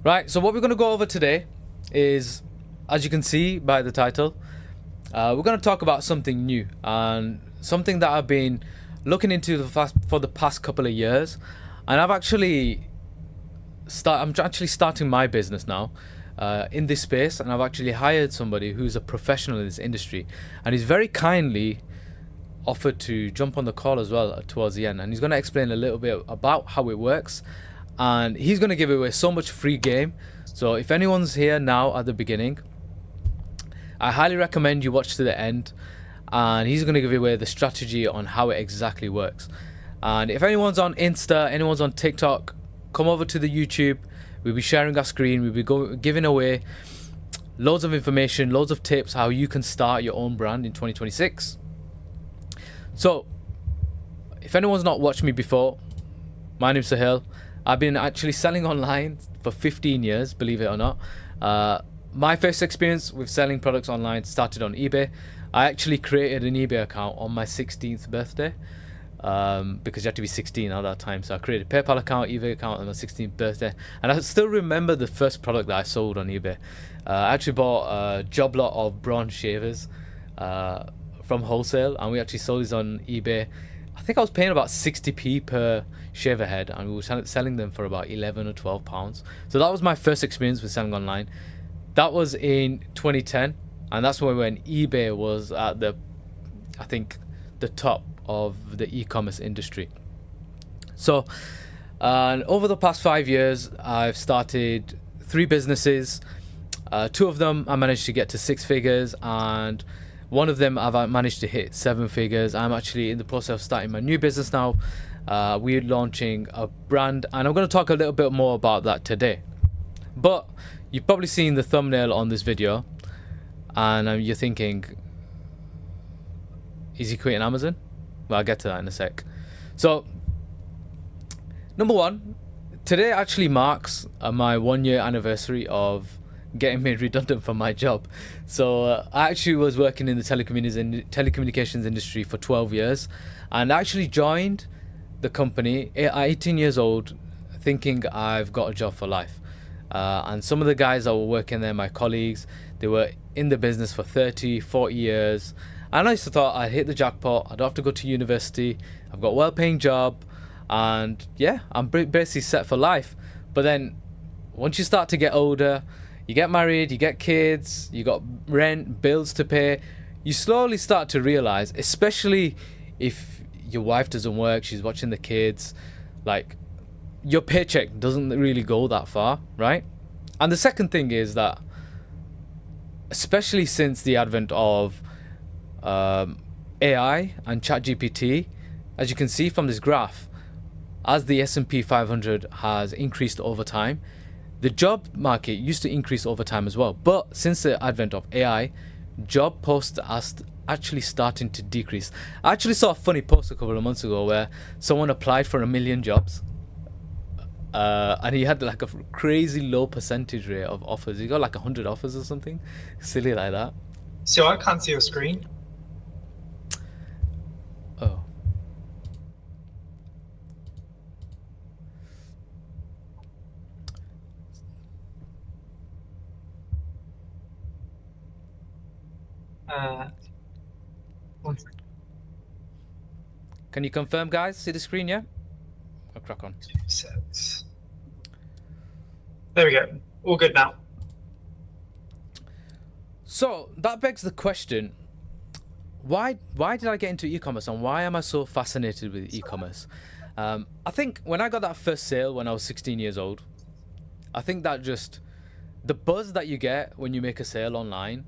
Right, so what we're going to go over today is, as you can see by the title, we're going to talk about something new and something that I've been looking into for the past couple of years. And I'm actually starting my business now in this space, and I've actually hired somebody who's a professional in this industry, and he's very kindly offered to jump on the call as well towards the end, and he's going to explain a little bit about how it works, and he's going to give away so much free game. So if anyone's here now at the beginning, I highly recommend you watch to the end, and he's going to give away the strategy on how it exactly works. And if anyone's on Insta, anyone's on TikTok, come over to the YouTube. We'll be sharing our screen. We'll be giving away loads of information, loads of tips how you can start your own brand in 2026. So if anyone's not watched me before, my name's Sahil. I've been actually selling online for 15 years, believe it or not. My first experience with selling products online started on eBay. I actually created an eBay account on my 16th birthday, because you had to be 16 at that time. So I created a PayPal account, eBay account on my 16th birthday. And I still remember the first product that I sold on eBay. I actually bought a job lot of bronze shavers from wholesale, and we actually sold these on eBay. I think I was paying about 60p per shaver head, and we were selling them for about 11 or 12 pounds. So that was my first experience with selling online. That was in 2010, and that's when eBay was at the top of the e-commerce industry. So over the past 5 years, I've started 3 businesses. 2 of them I managed to get to 6 figures, and one of them I've managed to hit 7 figures. I'm actually in the process of starting my new business now. We're launching a brand, and I'm going to talk a little bit more about that today. But you've probably seen the thumbnail on this video, and you're thinking, is he quitting Amazon? Well, I'll get to that in a sec. So, number one, today actually marks my 1-year anniversary of getting made redundant from my job. So I actually was working in the telecommunications industry for 12 years, and I actually joined the company at 18 years old thinking I've got a job for life. And some of the guys that were working there, my colleagues, they were in the business for 30, 40 years. And I used to thought I'd hit the jackpot, I don't have to go to university, I've got a well-paying job, and yeah, I'm basically set for life. But then once you start to get older, you get married, you get kids, you got rent, bills to pay, you slowly start to realize, especially if your wife doesn't work, she's watching the kids, like, your paycheck doesn't really go that far, right? And the second thing is that, especially since the advent of AI and ChatGPT, as you can see from this graph, as the S&P 500 has increased over time, the job market used to increase over time as well. But since the advent of AI, job posts are actually starting to decrease. I actually saw a funny post a couple of months ago where someone applied for 1 million jobs, and he had like a crazy low percentage rate of offers. He got like 100 offers or something silly like that. So I can't see your screen. Oh. One second. Can you confirm, guys? See the screen, yeah? I'll crack on. 2 sets. There we go. All good now. So that begs the question, why did I get into e-commerce, and why am I so fascinated with e-commerce? I think when I got that first sale when I was 16 years old, I think that just the buzz that you get when you make a sale online,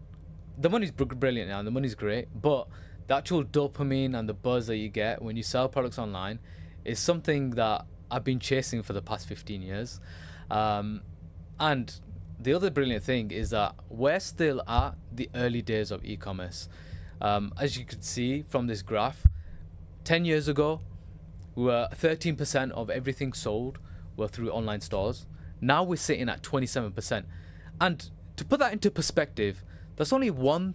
the money's brilliant now, the money's great, but the actual dopamine and the buzz that you get when you sell products online is something that I've been chasing for the past 15 years. And the other brilliant thing is that we're still at the early days of e-commerce. As you can see from this graph, 10 years ago, we were 13% of everything sold were through online stores. Now we're sitting at 27%. And to put that into perspective, that's only one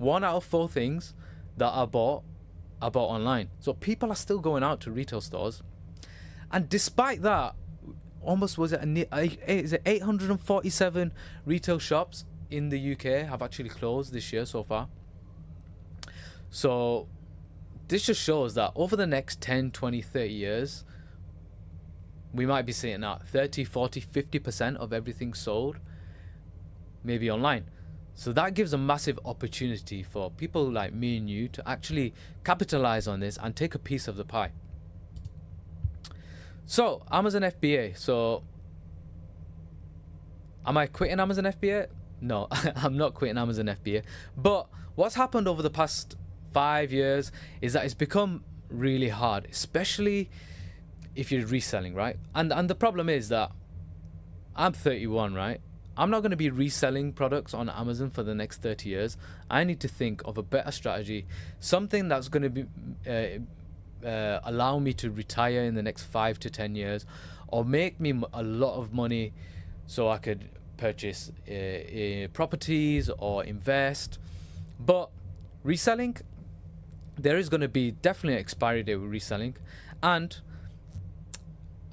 out of 4 things that are bought online. So people are still going out to retail stores. And despite that, almost, is it 847 retail shops in the UK have actually closed this year so far. So this just shows that over the next 10, 20, 30 years, we might be seeing that 30, 40, 50% of everything sold maybe online. So that gives a massive opportunity for people like me and you to actually capitalize on this and take a piece of the pie. So Amazon FBA. So am I quitting Amazon FBA? No, I'm not quitting Amazon FBA. But what's happened over the past 5 years is that it's become really hard, especially if you're reselling, right? And the problem is that I'm 31, right? I'm not going to be reselling products on Amazon for the next 30 years. I need to think of a better strategy, something that's going to be allow me to retire in the next 5 to 10 years, or make me a lot of money so I could purchase properties or invest. But reselling, there is going to be definitely an expiry date with reselling, and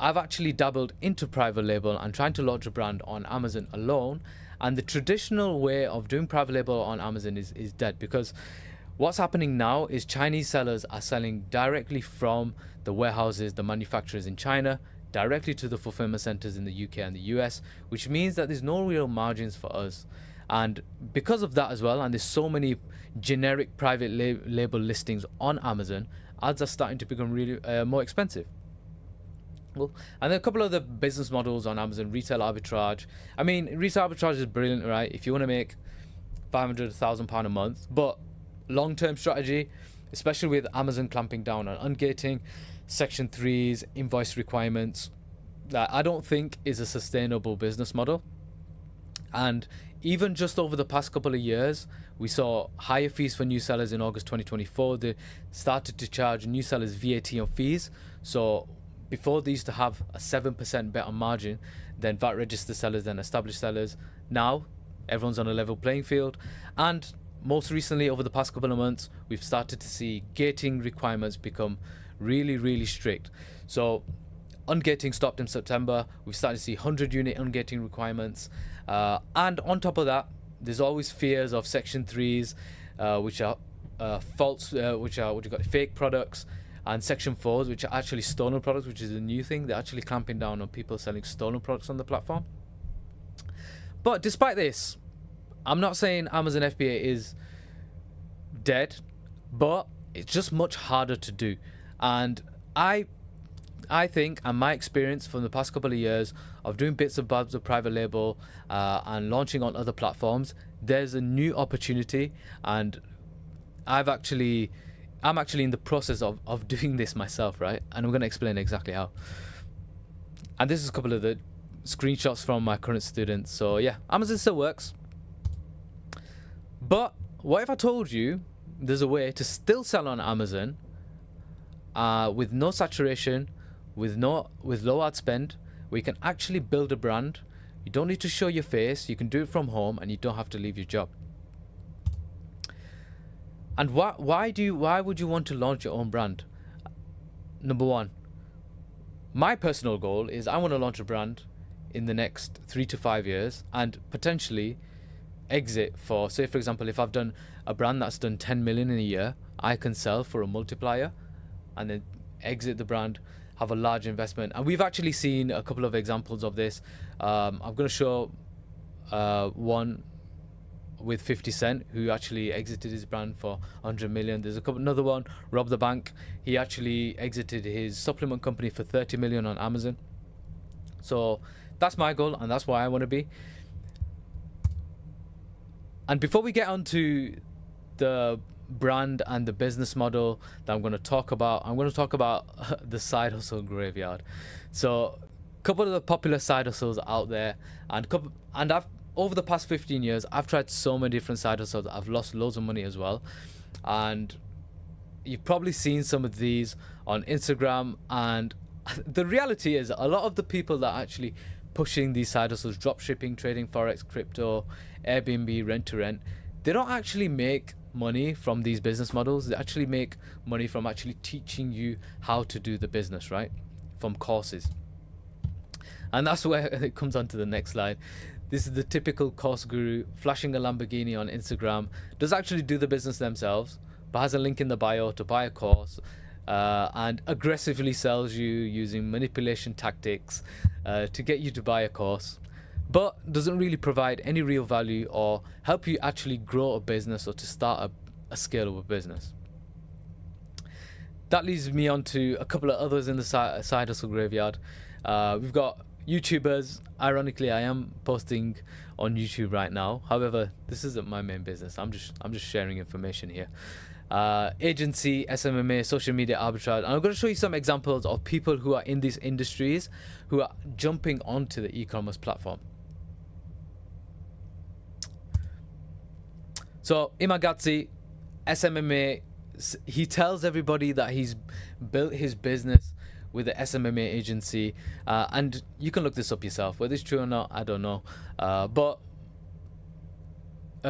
I've actually dabbled into private label and trying to launch a brand on Amazon alone, and the traditional way of doing private label on Amazon is dead, because what's happening now is Chinese sellers are selling directly from the warehouses, the manufacturers in China, directly to the fulfillment centers in the UK and the US, which means that there's no real margins for us. And because of that as well, and there's so many generic private label listings on Amazon, ads are starting to become really more expensive. Well, and then a couple of the business models on Amazon, retail arbitrage. I mean, retail arbitrage is brilliant, right? If you want to make £500,000 a month, but long-term strategy, especially with Amazon clamping down on ungating, Section 3s, invoice requirements, that I don't think is a sustainable business model. And even just over the past couple of years, we saw higher fees for new sellers in August 2024. They started to charge new sellers VAT on fees. So before they used to have a 7% better margin than VAT registered sellers than established sellers. Now everyone's on a level playing field. And most recently, over the past couple of months, we've started to see gating requirements become really, really strict. So ungating stopped in September. We've started to see 100 unit ungating requirements. And on top of that, there's always fears of Section 3s, which are false, which are fake products, and Section 4s, which are actually stolen products, which is a new thing. They're actually clamping down on people selling stolen products on the platform. But despite this, I'm not saying Amazon FBA is dead, but it's just much harder to do. And I think, and my experience from the past couple of years of doing bits and bobs of private label and launching on other platforms, there's a new opportunity, and I'm actually in the process of doing this myself, right? And I'm going to explain exactly how. And this is a couple of the screenshots from my current students. So yeah, Amazon still works. But what if I told you there's a way to still sell on Amazon with no saturation, with low ad spend, where you can actually build a brand. You don't need to show your face. You can do it from home, and you don't have to leave your job. And why would you want to launch your own brand? Number one, my personal goal is I want to launch a brand in the next 3 to 5 years and potentially exit for, say for example, if I've done a brand that's done 10 million in a year, I can sell for a multiplier and then exit the brand, have a large investment. And we've actually seen a couple of examples of this. I'm going to show one with 50 Cent, who actually exited his brand for 100 million. There's another one, Rob the Bank. He actually exited his supplement company for 30 million on Amazon. So that's my goal, and that's why I want to be. And before we get onto the brand and the business model that I'm going to talk about the side hustle graveyard. So a couple of the popular side hustles out there, and I've over the past 15 years, I've tried so many different side hustles. I've lost loads of money as well. And you've probably seen some of these on Instagram. And the reality is a lot of the people that are actually pushing these side hustles, drop shipping, trading, Forex, crypto, Airbnb, rent to rent, they don't actually make money from these business models. They actually make money from actually teaching you how to do the business, right? From courses. And that's where it comes on to the next slide. This is the typical course guru flashing a Lamborghini on Instagram, does actually do the business themselves, but has a link in the bio to buy a course, and aggressively sells you using manipulation tactics to get you to buy a course, but doesn't really provide any real value or help you actually grow a business or to start a scalable business. That leads me on to a couple of others in the side hustle graveyard. We've got YouTubers. Ironically, I am posting on YouTube right now. However, this isn't my main business. I'm just sharing information here. Agency, SMMA, social media arbitrage. And I'm going to show you some examples of people who are in these industries who are jumping onto the e-commerce platform. So Imagazzi, SMMA, he tells everybody that he's built his business with the SMMA agency, and you can look this up yourself. Whether it's true or not, I don't know. But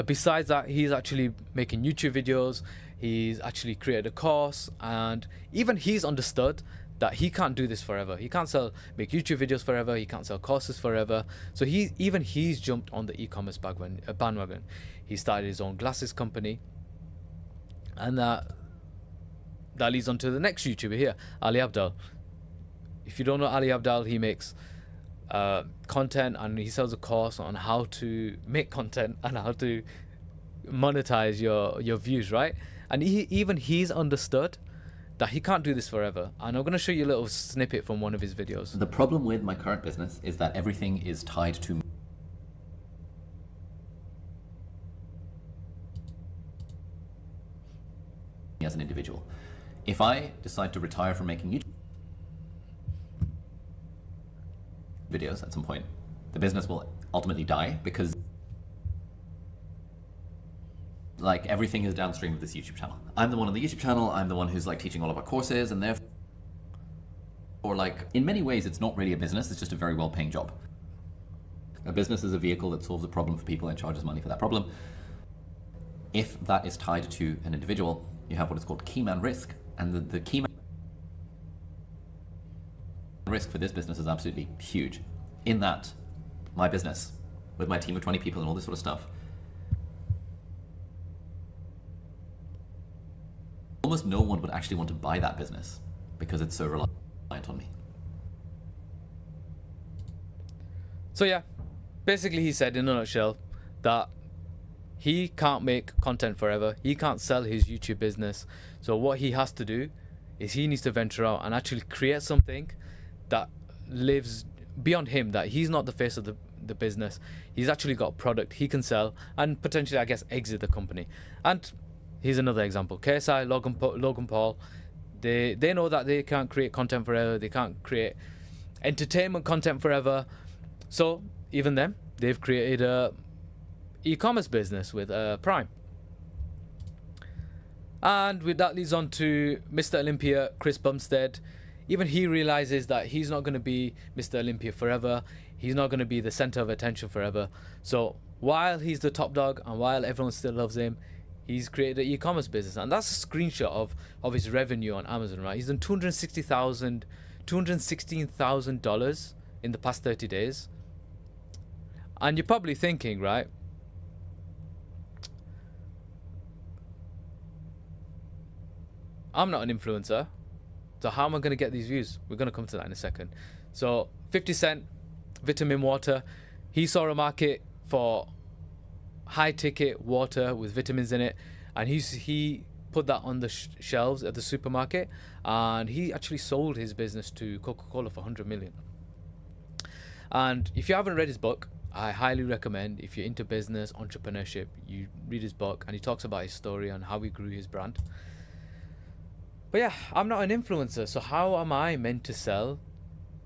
besides that, he's actually making YouTube videos. He's actually created a course, and even he's understood that he can't do this forever. He can't make YouTube videos forever. He can't sell courses forever. So he's jumped on the e-commerce bandwagon. He started his own glasses company, and that leads on to the next YouTuber here, Ali Abdaal. If you don't know Ali Abdaal, he makes content, and he sells a course on how to make content and how to monetize your views, right? And he's understood that he can't do this forever. And I'm going to show you a little snippet from one of his videos. The problem with my current business is that everything is tied to me as an individual. If I decide to retire from making YouTube videos at some point, the business will ultimately die, because like everything is downstream of this YouTube channel. I'm the one on the YouTube channel, I'm the one who's like teaching all of our courses, and therefore, or like in many ways it's not really a business, it's just a very well-paying job. A business is a vehicle that solves a problem for people and charges money for that problem. If that is tied to an individual, you have what is called key man risk, and the key man risk for this business is absolutely huge, in that my business with my team of 20 people and all this sort of stuff, almost no one would actually want to buy that business because it's so reliant on me. So yeah, basically he said in a nutshell that he can't make content forever. He can't sell his YouTube business. So what he has to do is he needs to venture out and actually create something that lives beyond him, that he's not the face of the business. He's actually got a product he can sell and potentially, I guess, exit the company. And here's another example. KSI, Logan Paul, they know that they can't create content forever. They can't create entertainment content forever. So even them, they've created a e-commerce business with Prime. And with that leads on to Mr. Olympia, Chris Bumstead. Even he realizes that he's not going to be Mr. Olympia forever. He's not going to be the center of attention forever. So while he's the top dog and while everyone still loves him, he's created an e-commerce business. And that's a screenshot of his revenue on Amazon, right? He's done $216,000 in the past 30 days. And you're probably thinking, right, I'm not an influencer, so how am I going to get these views? We're going to come to that in a second. So 50 Cent, vitamin water. He saw a market for high ticket water with vitamins in it, and he put that on the shelves at the supermarket, and he actually sold his business to Coca-Cola for 100 million. And if you haven't read his book, I highly recommend, if you're into business, entrepreneurship, you read his book, and he talks about his story and how he grew his brand. But yeah, I'm not an influencer, so how am I meant to sell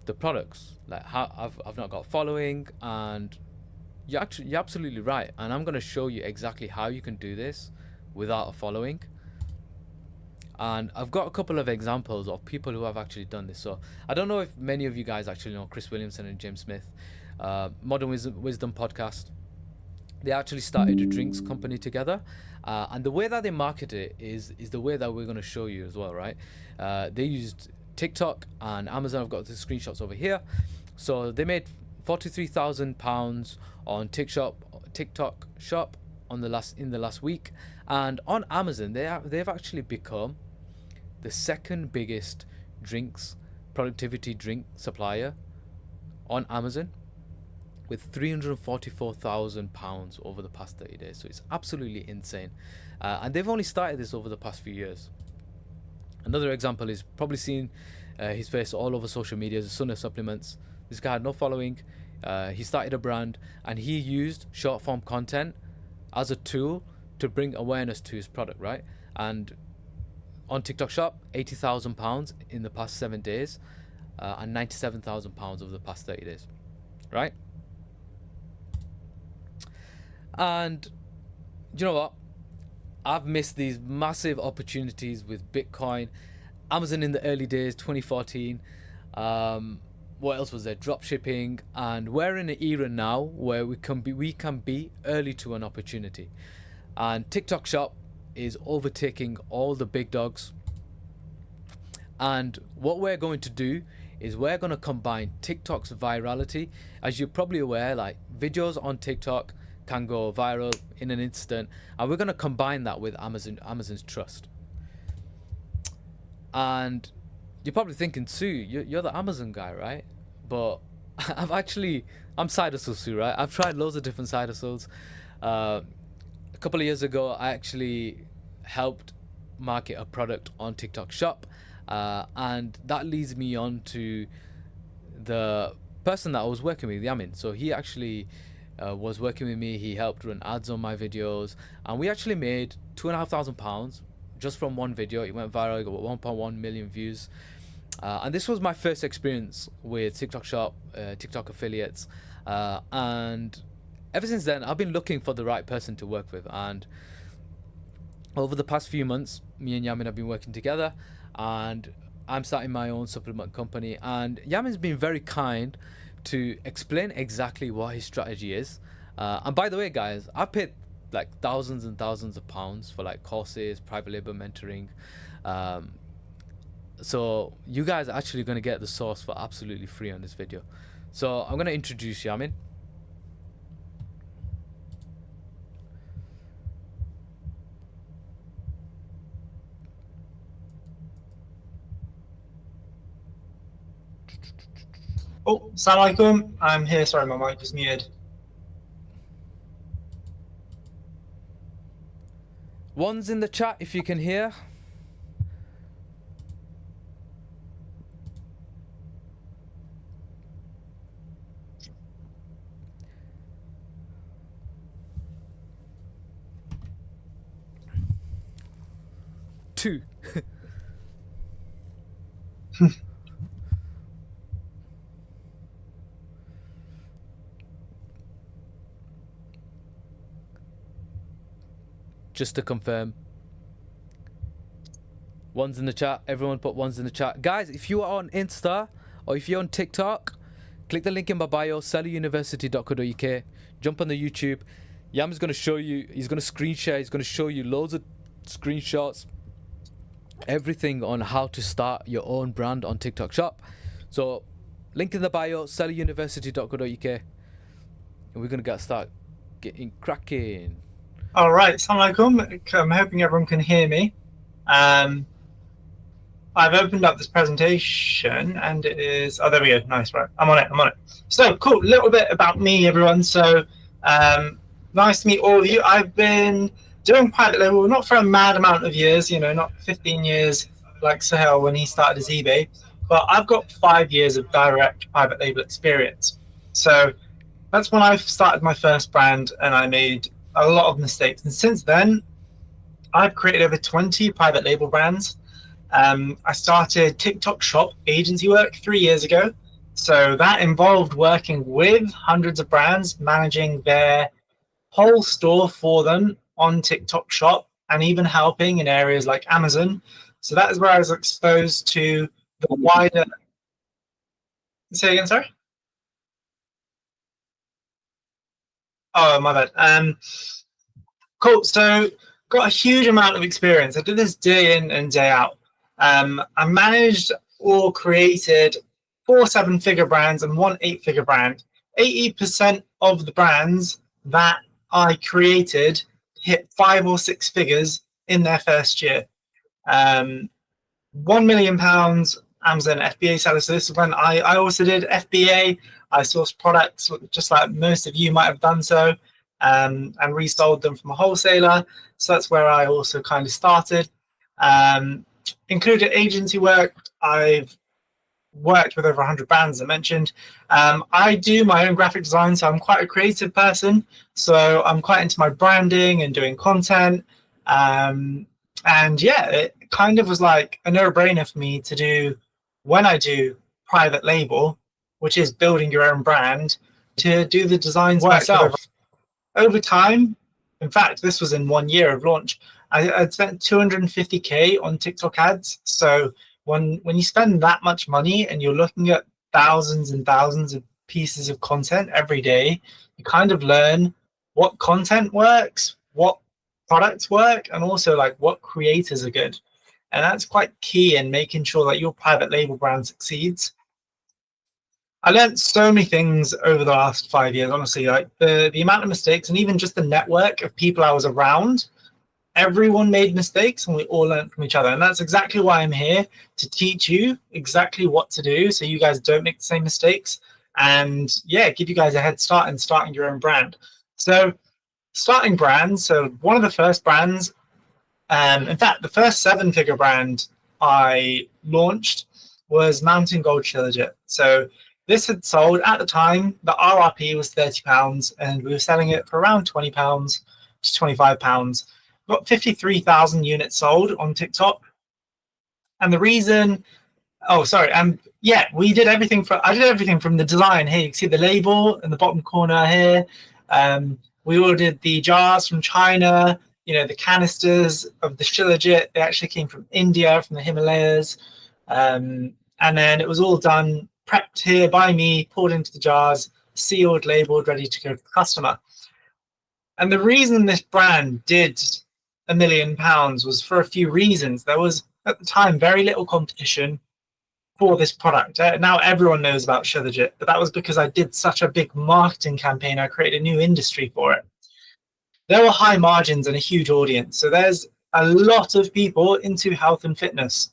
the products? Like, how I've not got following, and you're absolutely right. And I'm going to show you exactly how you can do this without a following. And I've got a couple of examples of people who have actually done this. So I don't know if many of you guys actually know Chris Williamson and James Smith, Modern Wisdom podcast. They actually started a drinks company together, and the way that they market it is the way that we're going to show you as well, right? They used TikTok and Amazon. I've got the screenshots over here. So they made £43,000 on TikTok Shop in the last week, and on Amazon they've actually become the second biggest productivity drink supplier on Amazon, with £344,000 over the past 30 days. So it's absolutely insane, and they've only started this over the past few years. Another example is probably seen his face all over social media, Sunna Supplements. This guy had no following. He started a brand, and he used short form content as a tool to bring awareness to his product, right? And on TikTok Shop, £80,000 in the past 7 days, and £97,000 over the past 30 days, right? And you know what? I've missed these massive opportunities with Bitcoin, Amazon in the early days, 2014. What else was there? Drop shipping, and we're in an era now where we can be early to an opportunity. And TikTok Shop is overtaking all the big dogs. And what we're going to do is we're going to combine TikTok's virality. As you're probably aware, like videos on TikTok can go viral in an instant, and we're going to combine that with Amazon's trust. And you're probably thinking, Sue, you're the Amazon guy, right? But I'm side hustle Sue, right? I've tried loads of different side hustles. A couple of years ago, I actually helped market a product on TikTok Shop, and that leads me on to the person that I was working with, Yamin. So he actually was working with me. He helped run ads on my videos, and we actually made £2,500 just from one video. It went viral, got 1.1 million views. And this was my first experience with TikTok Shop, TikTok affiliates, and ever since then I've been looking for the right person to work with. And over the past few months, me and Yamin have been working together, and I'm starting my own supplement company. And Yamin's been very kind to explain exactly what his strategy is. And by the way, guys, I paid like thousands and thousands of pounds for like courses, private label mentoring. So you guys are actually going to get the source for absolutely free on this video. So I'm going to introduce Yamin. Oh, Assalamu alaikum. I'm here. Sorry, my mic was muted. One's in the chat if you can hear. Two. Just to confirm, one's in the chat. Everyone put ones in the chat. Guys, if you are on Insta or if you're on TikTok, click the link in my bio, selleruniversity.co.uk. Jump on the YouTube. Yam's going to show you, he's going to screen share, he's going to show you loads of screenshots, everything on how to start your own brand on TikTok Shop. So link in the bio, selleruniversity.co.uk, and we're going to start getting cracking. All right, Assalamu alaikum. I'm hoping everyone can hear me. I've opened up this presentation, and it is, oh, there we go. Nice, right. I'm on it. So cool, a little bit about me, everyone. So nice to meet all of you. I've been doing private label, not for a mad amount of years, you know, not 15 years like Sahel when he started his eBay, but I've got 5 years of direct private label experience. So that's when I started my first brand, and I made a lot of mistakes. And since then, I've created over 20 private label brands. I started TikTok Shop agency work 3 years ago. So that involved working with hundreds of brands, managing their whole store for them on TikTok Shop, and even helping in areas like Amazon. So that is where I was exposed to the wider... Say again, sorry? Oh, my bad. Cool. So got a huge amount of experience. I did this day in and day out. I managed or created 4 7-figure brands and 1 8-figure brand. 80% of the brands that I created hit 5 or 6 figures in their first year. £1 million Amazon FBA sellers. So this is when I also did FBA. I sourced products just like most of you might have done so, and resold them from a wholesaler. So that's where I also kind of started. Included agency work. I've worked with over 100 brands, as I mentioned. I do my own graphic design, so I'm quite a creative person. So I'm quite into my branding and doing content. And yeah, it kind of was like a no-brainer for me to do when I do private label, which is building your own brand, to do the designs myself. Over time, in fact, this was in 1 year of launch, I'd spent 250K on TikTok ads. So when you spend that much money and you're looking at thousands and thousands of pieces of content every day, you kind of learn what content works, what products work, and also like what creators are good. And that's quite key in making sure that your private label brand succeeds. I learned so many things over the last 5 years, honestly, like the amount of mistakes and even just the network of people I was around. Everyone made mistakes and we all learned from each other. And that's exactly why I'm here, to teach you exactly what to do so you guys don't make the same mistakes, and yeah, give you guys a head start in starting your own brand. So starting brands, so one of the first brands, in fact, the first 7-figure brand I launched was Mountain Gold Shilajit. So this had sold at the time, the RRP was £30 and we were selling it for around £20 to £25. Got 53,000 units sold on TikTok. And the reason, yeah, we did everything I did everything from the design. Here you can see the label in the bottom corner here. We ordered the jars from China, you know, the canisters of the Shilajit, they actually came from India, from the Himalayas. And then it was all done, prepped here by me, poured into the jars, sealed, labeled, ready to go to the customer. And the reason this brand did £1 million was for a few reasons. There was, at the time, very little competition for this product. Now everyone knows about Shilajit, but that was because I did such a big marketing campaign. I created a new industry for it. There were high margins and a huge audience. So there's a lot of people into health and fitness.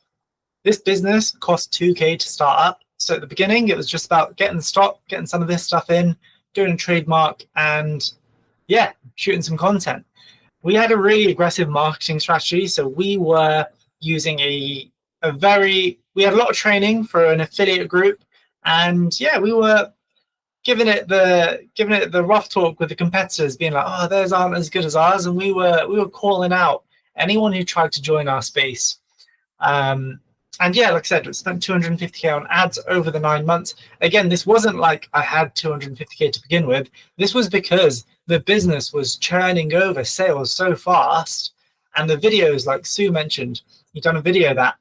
This business cost 2K to start up. So at the beginning, it was just about getting the stock, getting some of this stuff in, doing a trademark, and yeah, shooting some content. We had a really aggressive marketing strategy. So we were using we had a lot of training for an affiliate group, and yeah, we were giving it the rough talk with the competitors, being like, oh, theirs aren't as good as ours, and we were calling out anyone who tried to join our space. And yeah, like I said, we spent 250K on ads over the 9 months. Again, this wasn't like I had 250K to begin with. This was because the business was churning over sales so fast, and the videos, like Sue mentioned, you've done a video that,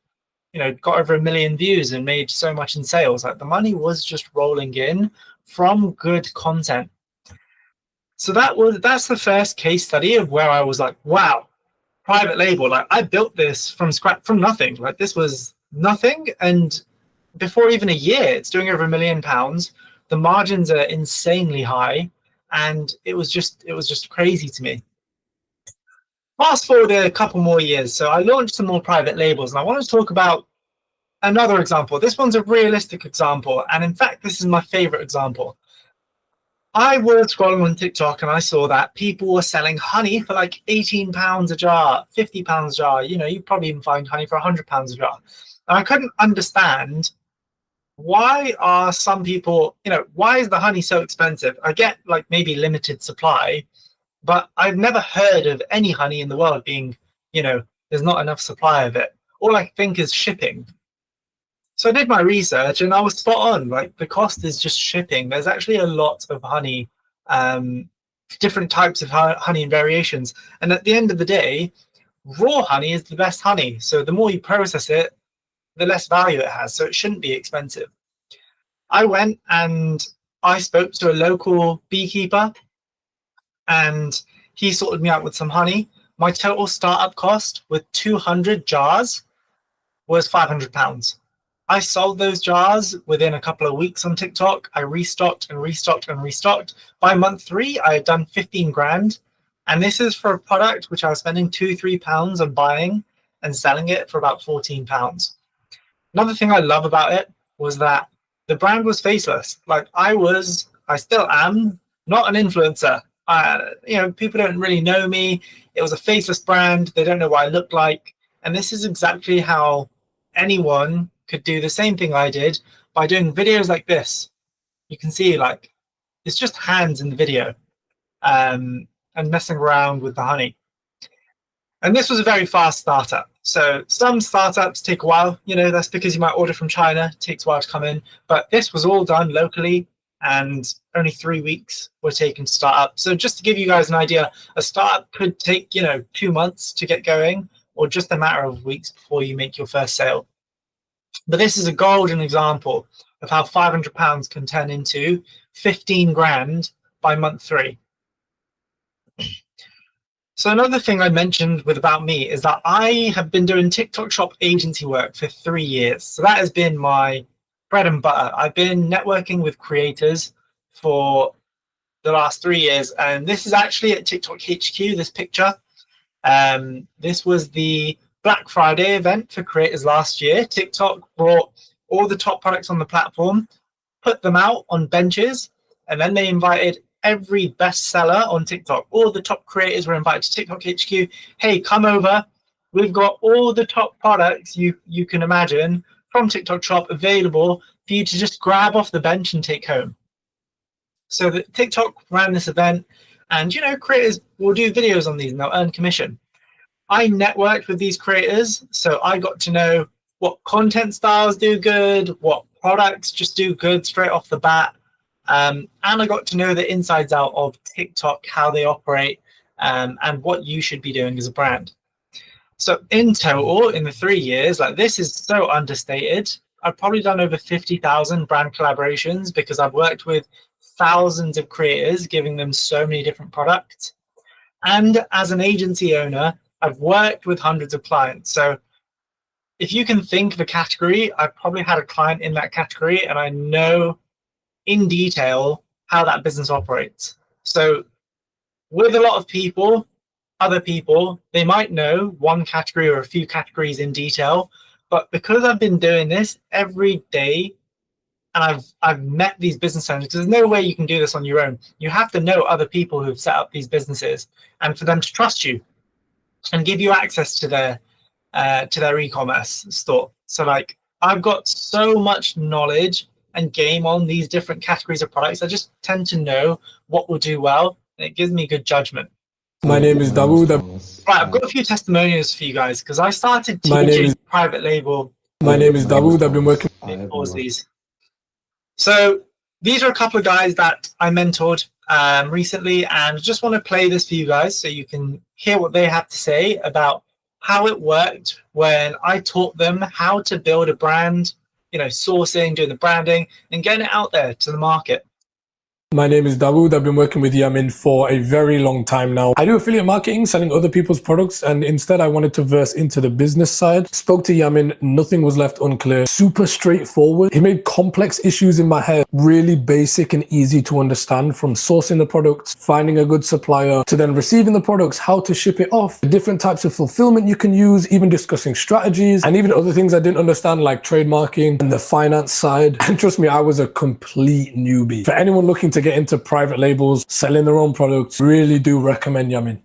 you know, got over 1 million views and made so much in sales. Like the money was just rolling in from good content. So that's the first case study of where I was like, wow, private label, like I built this from scratch, from nothing. Like this was nothing, and before even a year it's doing over £1 million. The margins are insanely high, and it was just crazy to me. Fast forward a couple more years, so I launched some more private labels, and I want to talk about another example. This one's a realistic example, and in fact this is my favorite example. I was scrolling on TikTok and I saw that people were selling honey for like £18 a jar, £50 a jar. You know, you probably even find honey for £100 a jar. And I couldn't understand, why are some people, you know, why is the honey so expensive? I get like maybe limited supply, but I've never heard of any honey in the world being, you know, there's not enough supply of it. All I think is shipping. So I did my research and I was spot on. Like the cost is just shipping. There's actually a lot of honey, different types of honey and variations. And at the end of the day, raw honey is the best honey. So the more you process it, the less value it has. So it shouldn't be expensive. I went and I spoke to a local beekeeper and he sorted me out with some honey. My total startup cost with 200 jars was £500. I sold those jars within a couple of weeks on TikTok. I restocked and restocked and restocked. By month 3, I had done 15 grand. And this is for a product which I was spending £2-3 on buying and selling it for about £14. Another thing I love about it was that the brand was faceless. Like I still am not an influencer. People don't really know me. It was a faceless brand. They don't know what I look like. And this is exactly how anyone could do the same thing I did by doing videos like this. You can see like it's just hands in the video and messing around with the honey. And this was a very fast startup. So some startups take a while, that's because you might order from China, it takes a while to come in. But this was all done locally and only 3 weeks were taken to start up. So just to give you guys an idea, a startup could take, 2 months to get going or just a matter of weeks before you make your first sale. But this is a golden example of how £500 can turn into 15 grand by month 3. So another thing I mentioned with About Me is that I have been doing TikTok shop agency work for 3 years. So that has been my bread and butter. I've been networking with creators for the last 3 years. And this is actually at TikTok HQ, this picture. This was the Black Friday event for creators last year. TikTok brought all the top products on the platform, put them out on benches, and then they invited every bestseller on TikTok. All the top creators were invited to TikTok HQ. Hey, come over. We've got all the top products you can imagine from TikTok Shop available for you to just grab off the bench and take home. So the TikTok ran this event, and creators will do videos on these and they'll earn commission. I networked with these creators, so I got to know what content styles do good, what products just do good straight off the bat. And I got to know the insides out of TikTok, how they operate, and what you should be doing as a brand. So in total, in the 3 years, like this is so understated. I've probably done over 50,000 brand collaborations because I've worked with thousands of creators, giving them so many different products. And as an agency owner, I've worked with hundreds of clients. So if you can think of a category, I've probably had a client in that category, and I know in detail how that business operates. So with a lot of people, other people, they might know one category or a few categories in detail, but because I've been doing this every day and I've met these business owners, because there's no way you can do this on your own. You have to know other people who've set up these businesses and for them to trust you and give you access to their e-commerce store. So like I've got so much knowledge and game on these different categories of products. I just tend to know what will do well, and it gives me good judgment. My name is Dawood. Right, I've got a few testimonials for you guys because I started teaching private label. My name is Dawood. I've been working. Pause these. So these are a couple of guys that I mentored recently, and just want to play this for you guys so you can hear what they have to say about how it worked when I taught them how to build a brand, sourcing, doing the branding, and getting it out there to the market. My name is Dawood. I've been working with Yamin for a very long time now. I do affiliate marketing, selling other people's products, and instead I wanted to verse into the business side. Spoke to Yamin, nothing was left unclear. Super straightforward. He made complex issues in my head really basic and easy to understand, from sourcing the products, finding a good supplier, to then receiving the products, how to ship it off, the different types of fulfillment you can use, even discussing strategies, and even other things I didn't understand like trademarking and the finance side. And trust me, I was a complete newbie. For anyone looking to get into private labels, selling their own products, really do recommend Yamin.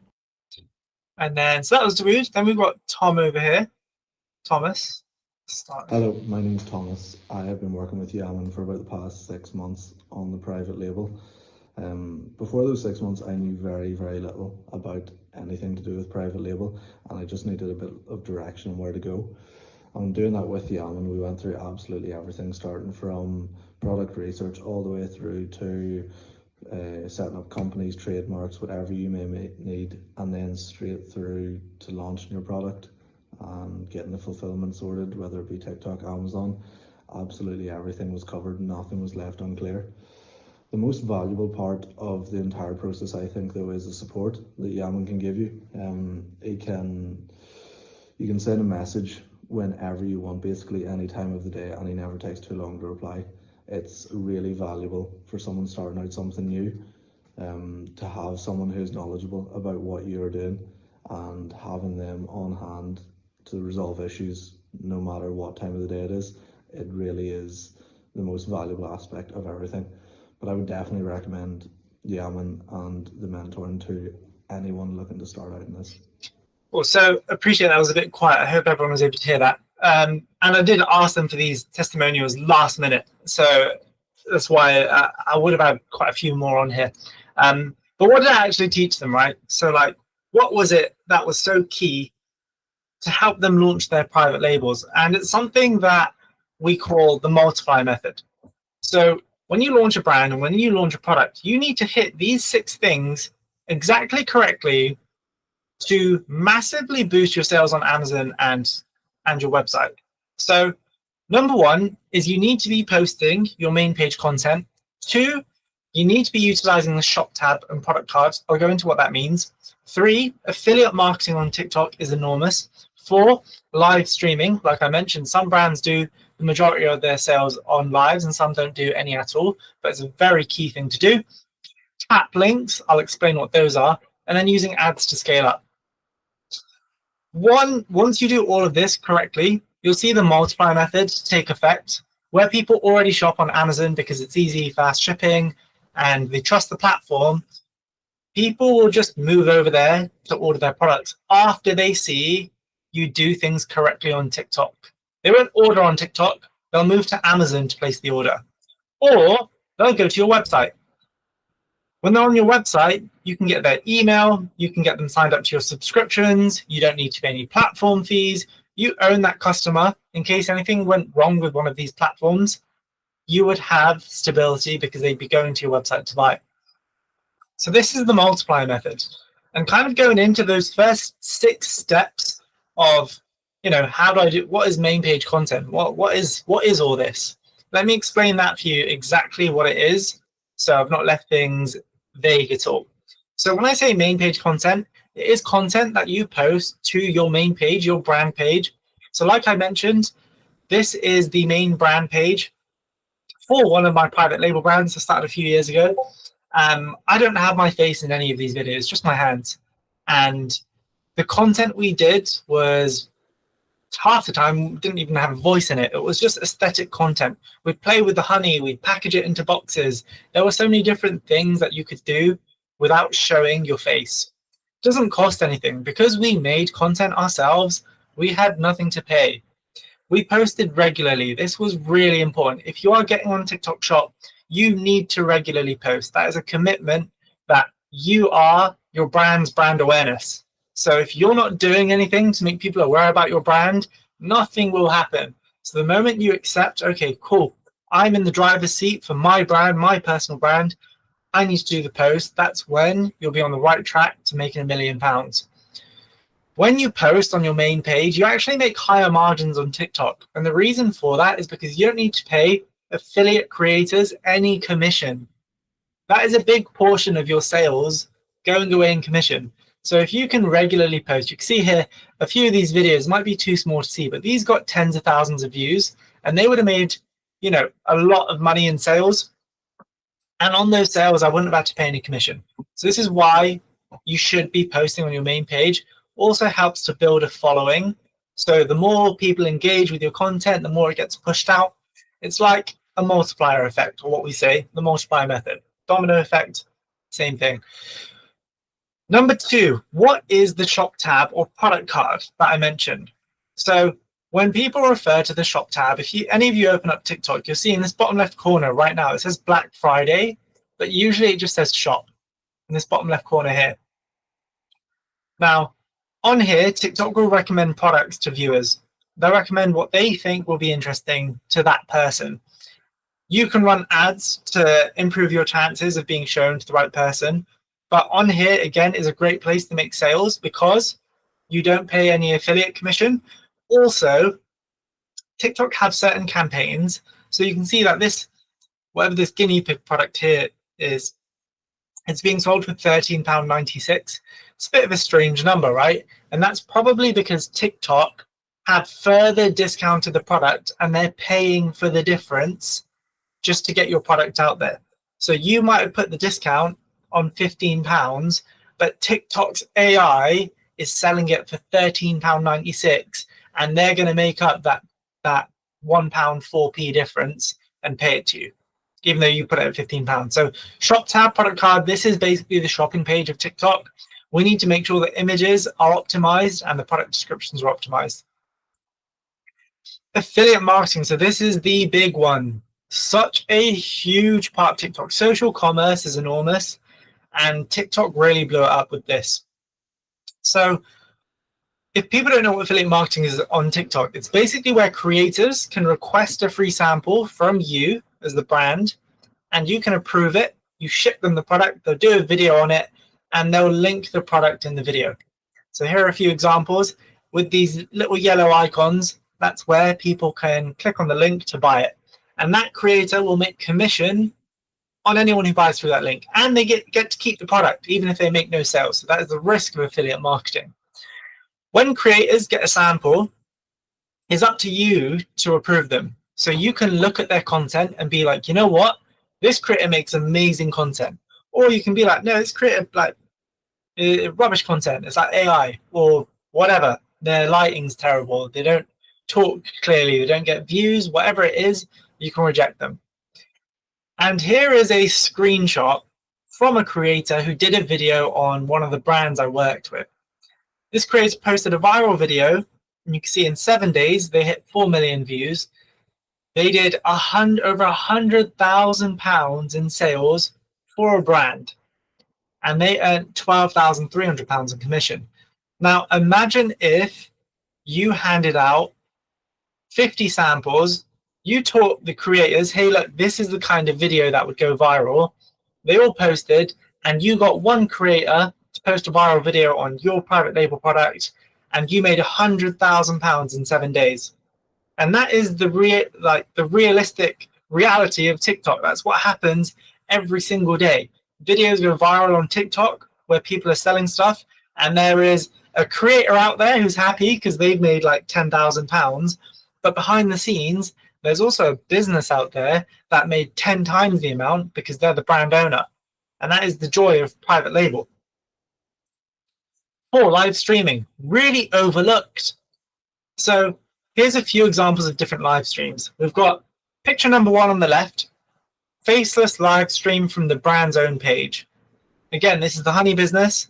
And then, so that was Dawood. Then we've got Tom over here. Thomas. Hello, my name's Thomas. I have been working with Yamin for about the past 6 months on the private label. Before those 6 months, I knew very, very little about anything to do with private label, and I just needed a bit of direction on where to go. I'm doing that with Yamin. We went through absolutely everything, starting from product research all the way through to setting up companies, trademarks, whatever you may need, and then straight through to launching your product and getting the fulfillment sorted, whether it be TikTok, Amazon. Absolutely everything was covered, nothing was left unclear. The most valuable part of the entire process, I think, though, is the support that Yamin can give you. You can send a message whenever you want, basically any time of the day, and he never takes too long to reply. It's really valuable for someone starting out something new, to have someone who's knowledgeable about what you're doing and having them on hand to resolve issues no matter what time of the day it is. It really is the most valuable aspect of everything. But I would definitely recommend Yaman and the mentoring to anyone looking to start out in this. Well, so appreciate that was a bit quiet. I hope everyone was able to hear that. And I did ask them for these testimonials last minute, so that's why I would have had quite a few more on here. But what did I actually teach them, right? So like, what was it that was so key to help them launch their private labels? And it's something that we call the multiplier method. So when you launch a brand and when you launch a product, you need to hit these 6 things exactly correctly to massively boost your sales on Amazon and your website. So number 1 is you need to be posting your main page content. 2, you need to be utilizing the shop tab and product cards. I'll go into what that means. 3, affiliate marketing on TikTok is enormous. 4, live streaming. Like I mentioned, some brands do the majority of their sales on lives and some don't do any at all, but it's a very key thing to do. Tap links, I'll explain what those are, and then using ads to scale up. Once you do all of this correctly, you'll see the multiplier method take effect, where people already shop on Amazon because it's easy, fast shipping, and they trust the platform. People will just move over there to order their products after they see you do things correctly on TikTok. They won't order on TikTok, they'll move to Amazon to place the order, or they'll go to your website. When they're on your website, you can get their email, you can get them signed up to your subscriptions, you don't need to pay any platform fees, you own that customer. In case anything went wrong with one of these platforms, you would have stability because they'd be going to your website to buy. So this is the multiplier method. And kind of going into those first 6 steps of, how do I do, what is main page content? What is all this? Let me explain that for you exactly what it is, so I've not left things vague at all. So when I say main page content, it is content that you post to your main page, your brand page. So like I mentioned, this is the main brand page for one of my private label brands I started a few years ago. I don't have my face in any of these videos, just my hands. And the content we did was half the time didn't even have a voice in it. It was just aesthetic content. We'd play with the honey, we'd package it into boxes. There were so many different things that you could do without showing your face. It doesn't cost anything. Because we made content ourselves, we had nothing to pay. We posted regularly. This was really important. If you are getting on TikTok Shop, you need to regularly post. That is a commitment that you are your brand's brand awareness. So if you're not doing anything to make people aware about your brand, nothing will happen. So the moment you accept, okay, cool, I'm in the driver's seat for my brand, my personal brand, I need to do the post, that's when you'll be on the right track to making £1 million. When you post on your main page, you actually make higher margins on TikTok. And the reason for that is because you don't need to pay affiliate creators any commission. That is a big portion of your sales going away in commission. So if you can regularly post, you can see here, a few of these videos might be too small to see, but these got tens of thousands of views and they would have made, a lot of money in sales. And on those sales, I wouldn't have had to pay any commission. So this is why you should be posting on your main page. Also helps to build a following. So the more people engage with your content, the more it gets pushed out. It's like a multiplier effect, or what we say, the multiplier method. Domino effect, same thing. Number 2, what is the shop tab or product card that I mentioned? So when people refer to the shop tab, if any of you open up TikTok, you'll see in this bottom left corner right now, it says Black Friday, but usually it just says shop in this bottom left corner here. Now, on here, TikTok will recommend products to viewers. They'll recommend what they think will be interesting to that person. You can run ads to improve your chances of being shown to the right person. But on here, again, is a great place to make sales because you don't pay any affiliate commission. Also, TikTok have certain campaigns. So you can see that whatever this guinea pig product here is, it's being sold for £13.96. It's a bit of a strange number, right? And that's probably because TikTok have further discounted the product and they're paying for the difference just to get your product out there. So you might have put the discount on £15, but TikTok's AI is selling it for £13.96, and they're going to make up that £1 4p difference and pay it to you, even though you put it at £15. So shop tab, product card, this is basically the shopping page of TikTok. We need to make sure the images are optimized and the product descriptions are optimized. Affiliate marketing. So this is the big one. Such a huge part of TikTok. Social commerce is enormous, and TikTok really blew it up with this. So if people don't know what affiliate marketing is on TikTok, it's basically where creators can request a free sample from you as the brand, and you can approve it. You ship them the product, they'll do a video on it, and they'll link the product in the video. So here are a few examples. With these little yellow icons, that's where people can click on the link to buy it. And that creator will make commission on anyone who buys through that link. And they get to keep the product, even if they make no sales. So that is the risk of affiliate marketing. When creators get a sample, it's up to you to approve them. So you can look at their content and be like, you know what? This creator makes amazing content. Or you can be like, no, this creator like rubbish content. It's like AI or whatever. Their lighting's terrible. They don't talk clearly. They don't get views. Whatever it is, you can reject them. And here is a screenshot from a creator who did a video on one of the brands I worked with. This creator posted a viral video, and you can see in 7 days they hit 4 million views. They did over £100,000 in sales for a brand, and they earned £12,300 in commission. Now imagine if you handed out 50 samples, you taught the creators, hey look, this is the kind of video that would go viral. They all posted, and you got one creator to post a viral video on your private label product, and you made £100,000 in 7 days. And that is the realistic reality of TikTok. That's what happens every single day. Videos go viral on TikTok where people are selling stuff, and there is a creator out there who's happy because they've made like £10,000, but behind the scenes there's also a business out there that made 10 times the amount because they're the brand owner. And that is the joy of private label. 4, live streaming, really overlooked. So here's a few examples of different live streams. We've got picture number 1 on the left, Faceless live stream from the brand's own page. Again, this is the honey business.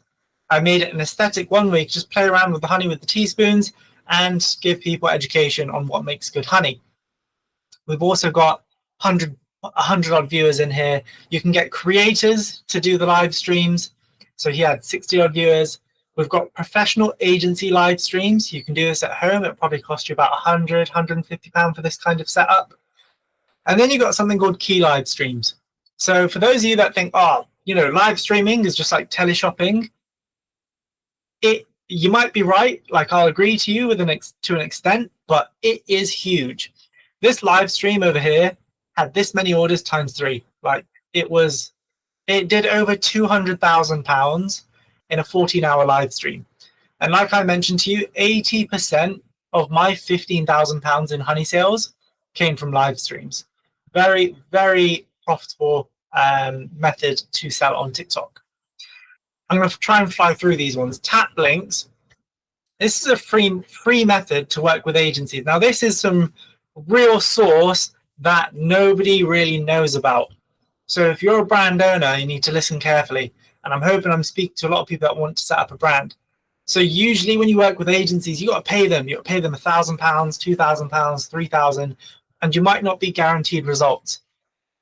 I made it an aesthetic one where you can just play around with the honey with the teaspoons and give people education on what makes good honey. We've also got 100 odd viewers in here. You can get creators to do the live streams. So he had 60 odd viewers. We've got professional agency live streams. You can do this at home. It'll probably cost you about £100, £150 for this kind of setup. And then you've got something called key live streams. So for those of you that think, oh, you know, live streaming is just like teleshopping, you might be right. Like, I'll agree to you to an extent, but it is huge. This live stream over here had this many orders times 3. Like it did over £200,000 in a 14-hour live stream. And like I mentioned to you, 80% of my £15,000 in honey sales came from live streams. Very, very profitable method to sell on TikTok. I'm going to try and fly through these ones. Tap links. This is a free method to work with agencies. Now, this is some real source that nobody really knows about. So if you're a brand owner, you need to listen carefully. And I'm hoping I'm speaking to a lot of people that want to set up a brand. So usually when you work with agencies, you got to pay them. You got to pay them £1,000, £2,000, £3,000, and you might not be guaranteed results.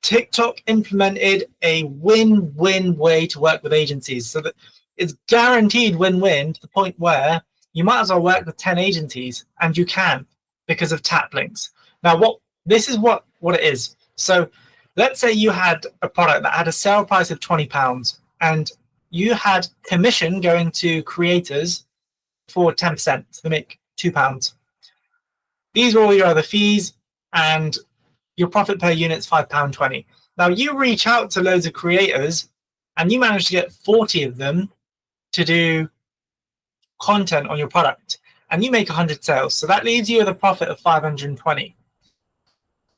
TikTok implemented a win-win way to work with agencies, so that it's guaranteed win-win to the point where you might as well work with 10 agencies, and you can because of tap links. Now, this is what it is. So let's say you had a product that had a sale price of £20, and you had commission going to creators for 10%, so they make £2. These are all your other fees, and your profit per unit is £5.20. Now you reach out to loads of creators and you manage to get 40 of them to do content on your product. and you make 100 sales. So that leaves you with a profit of 520.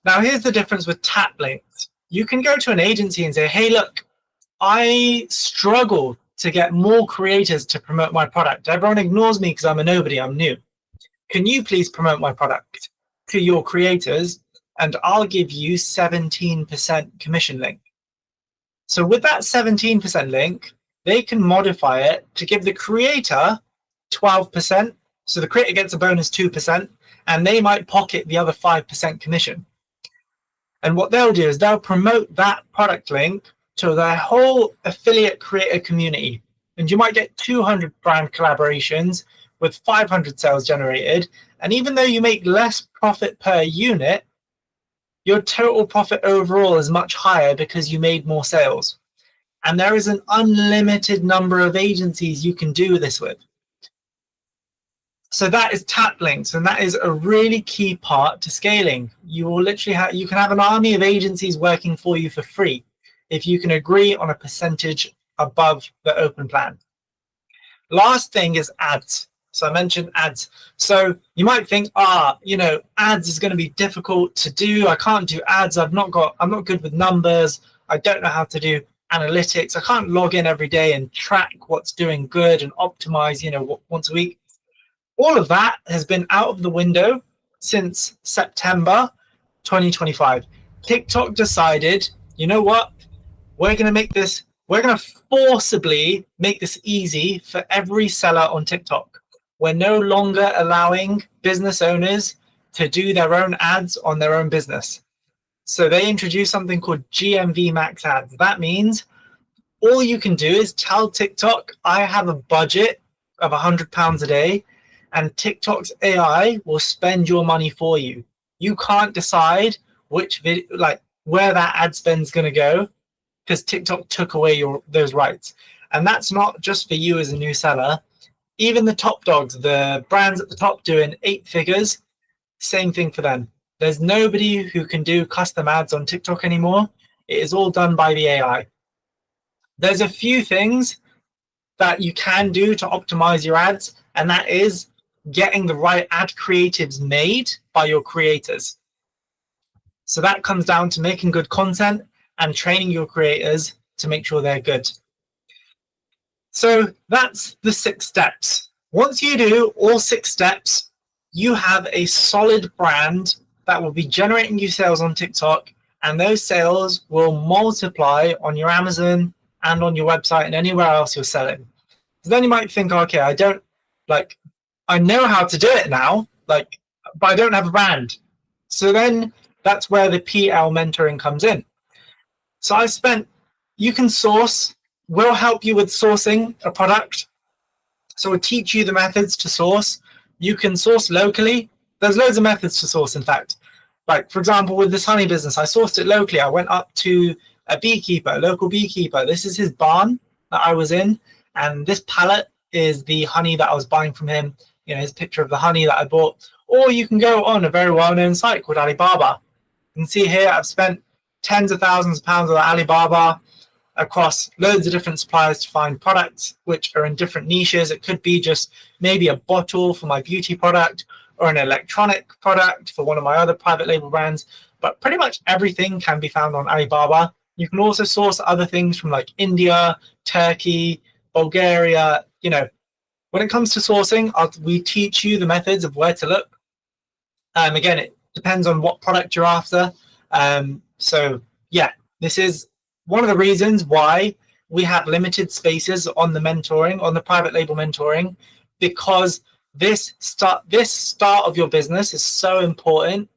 Now, here's the difference with tap links. You can go to an agency and say, hey, look, I struggle to get more creators to promote my product. Everyone ignores me because I'm a nobody, I'm new. Can you please promote my product to your creators? And I'll give you 17% commission link. So with that 17% link, they can modify it to give the creator 12%. So the creator gets a bonus 2%, and they might pocket the other 5% commission. And what they'll do is they'll promote that product link to their whole affiliate creator community. And you might get 200 brand collaborations with 500 sales generated. And even though you make less profit per unit, your total profit overall is much higher because you made more sales. And there is an unlimited number of agencies you can do this with. So that is tap links, and that is a really key part to scaling. You will literally you can have an army of agencies working for you for free if you can agree on a percentage above the open plan. Last thing is ads. So I mentioned ads. So you might think, ads is going to be difficult to do. I can't do ads. I'm not good with numbers. I don't know how to do analytics. I can't log in every day and track what's doing good and optimize, once a week. All of that has been out of the window since September 2025. TikTok decided, you know what? We're going to forcibly make this easy for every seller on TikTok. We're no longer allowing business owners to do their own ads on their own business. So they introduced something called GMV max ads. That means all you can do is tell TikTok, I have a budget of £100 a day, and TikTok's AI will spend your money for you. You can't decide which video, where that ad spend is going to go, because TikTok took away those rights. And that's not just for you as a new seller. Even the top dogs, the brands at the top doing 8 figures, same thing for them. There's nobody who can do custom ads on TikTok anymore. It is all done by the AI. There's a few things that you can do to optimize your ads, and that is getting the right ad creatives made by your creators. So that comes down to making good content and training your creators to make sure they're good. So that's the 6 steps. Once you do all 6 steps, you have a solid brand that will be generating you sales on TikTok, and those sales will multiply on your Amazon and on your website and anywhere else you're selling. So then you might think, okay, I know how to do it now, but I don't have a brand. So then that's where the PL mentoring comes in. So we'll help you with sourcing a product. So we'll teach you the methods to source. You can source locally. There's loads of methods to source, in fact. For example, with this honey business, I sourced it locally. I went up to a local beekeeper. This is his barn that I was in, and this pallet is the honey that I was buying from him. His picture of the honey that I bought. Or you can go on a very well-known site called Alibaba. You can see here I've spent tens of thousands of pounds on Alibaba across loads of different suppliers to find products which are in different niches. It could be just maybe a bottle for my beauty product or an electronic product for one of my other private label brands, but pretty much everything can be found on Alibaba. You can also source other things from India, Turkey, Bulgaria. When it comes to sourcing, we teach you the methods of where to look. Again, it depends on what product you're after. This is one of the reasons why we have limited spaces on the mentoring, on the private label mentoring, because this start of your business is so important.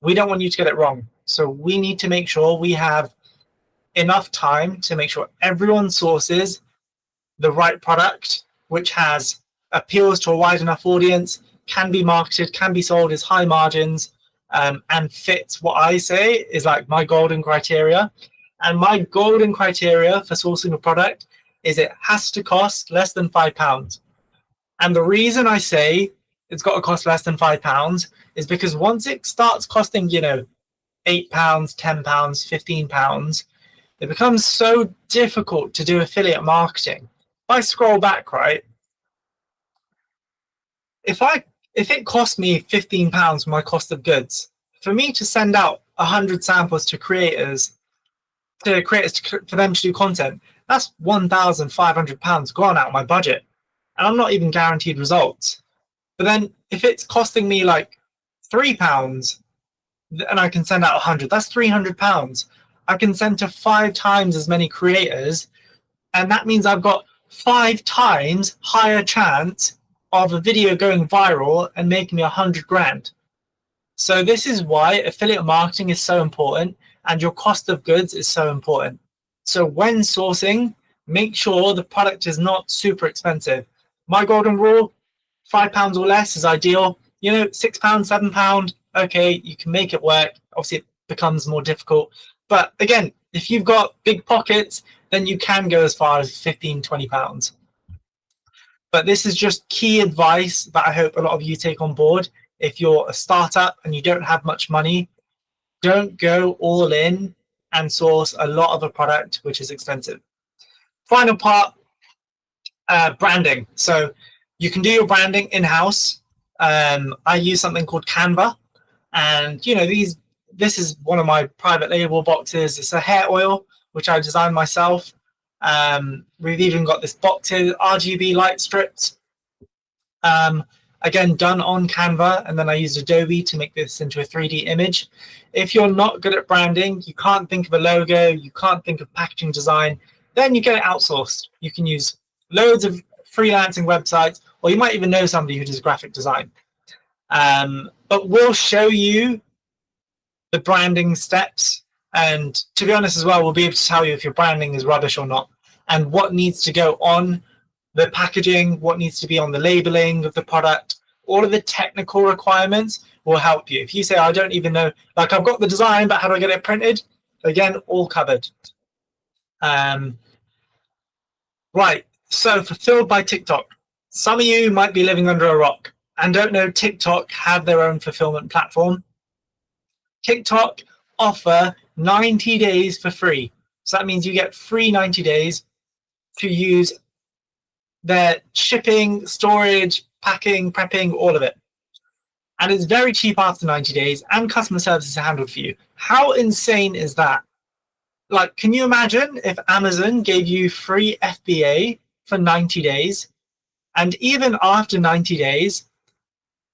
We don't want you to get it wrong. So we need to make sure we have enough time to make sure everyone sources the right product, which appeals to a wide enough audience, can be marketed, can be sold as high margins, and fits what I say is my golden criteria. And my golden criteria for sourcing a product is it has to cost less than £5. And the reason I say it's got to cost less than £5 is because once it starts costing, £8, £10, £15, it becomes so difficult to do affiliate marketing. If I scroll back, right, if it cost me £15 for my cost of goods, for me to send out 100 samples to creators for them to do content, that's £1,500 gone out of my budget, and I'm not even guaranteed results. But then if it's costing me like £3 and I can send out 100, that's £300. I can send to 5 times as many creators, and that means I've got 5 times higher chance of a video going viral and making me 100 grand. So this is why affiliate marketing is so important, and your cost of goods is so important. So when sourcing, make sure the product is not super expensive. My golden rule, £5 or less is ideal. You know, £6, £7, okay, you can make it work. Obviously, it becomes more difficult. But again, if you've got big pockets, then you can go as far as £15, £20. But this is just key advice that I hope a lot of you take on board. If you're a startup and you don't have much money, don't go all in and source a lot of a product which is expensive. Final part, branding. So you can do your branding in-house. I use something called Canva, and you know, this is one of my private label boxes. It's a hair oil which I designed myself. We've even got this box here, RGB light strips. Again, done on Canva, and then I used Adobe to make this into a 3D image. If you're not good at branding, you can't think of a logo, you can't think of packaging design, then you get it outsourced. You can use loads of freelancing websites, or you might even know somebody who does graphic design. But we'll show you the branding steps, and to be honest as well, we'll be able to tell you if your branding is rubbish or not, and what needs to go on the packaging, what needs to be on the labeling of the product. All of the technical requirements will help you. If you say, I don't even know, like I've got the design, but how do I get it printed? Again, all covered. Right, so fulfilled by TikTok. Some of you might be living under a rock and don't know TikTok have their own fulfillment platform. TikTok offer 90 days for free. So that means you get free 90 days to use their shipping, storage, packing, prepping, all of it. And it's very cheap after 90 days, and customer services are handled for you. How insane is that? Like, can you imagine if Amazon gave you free FBA for 90 days? And even after 90 days,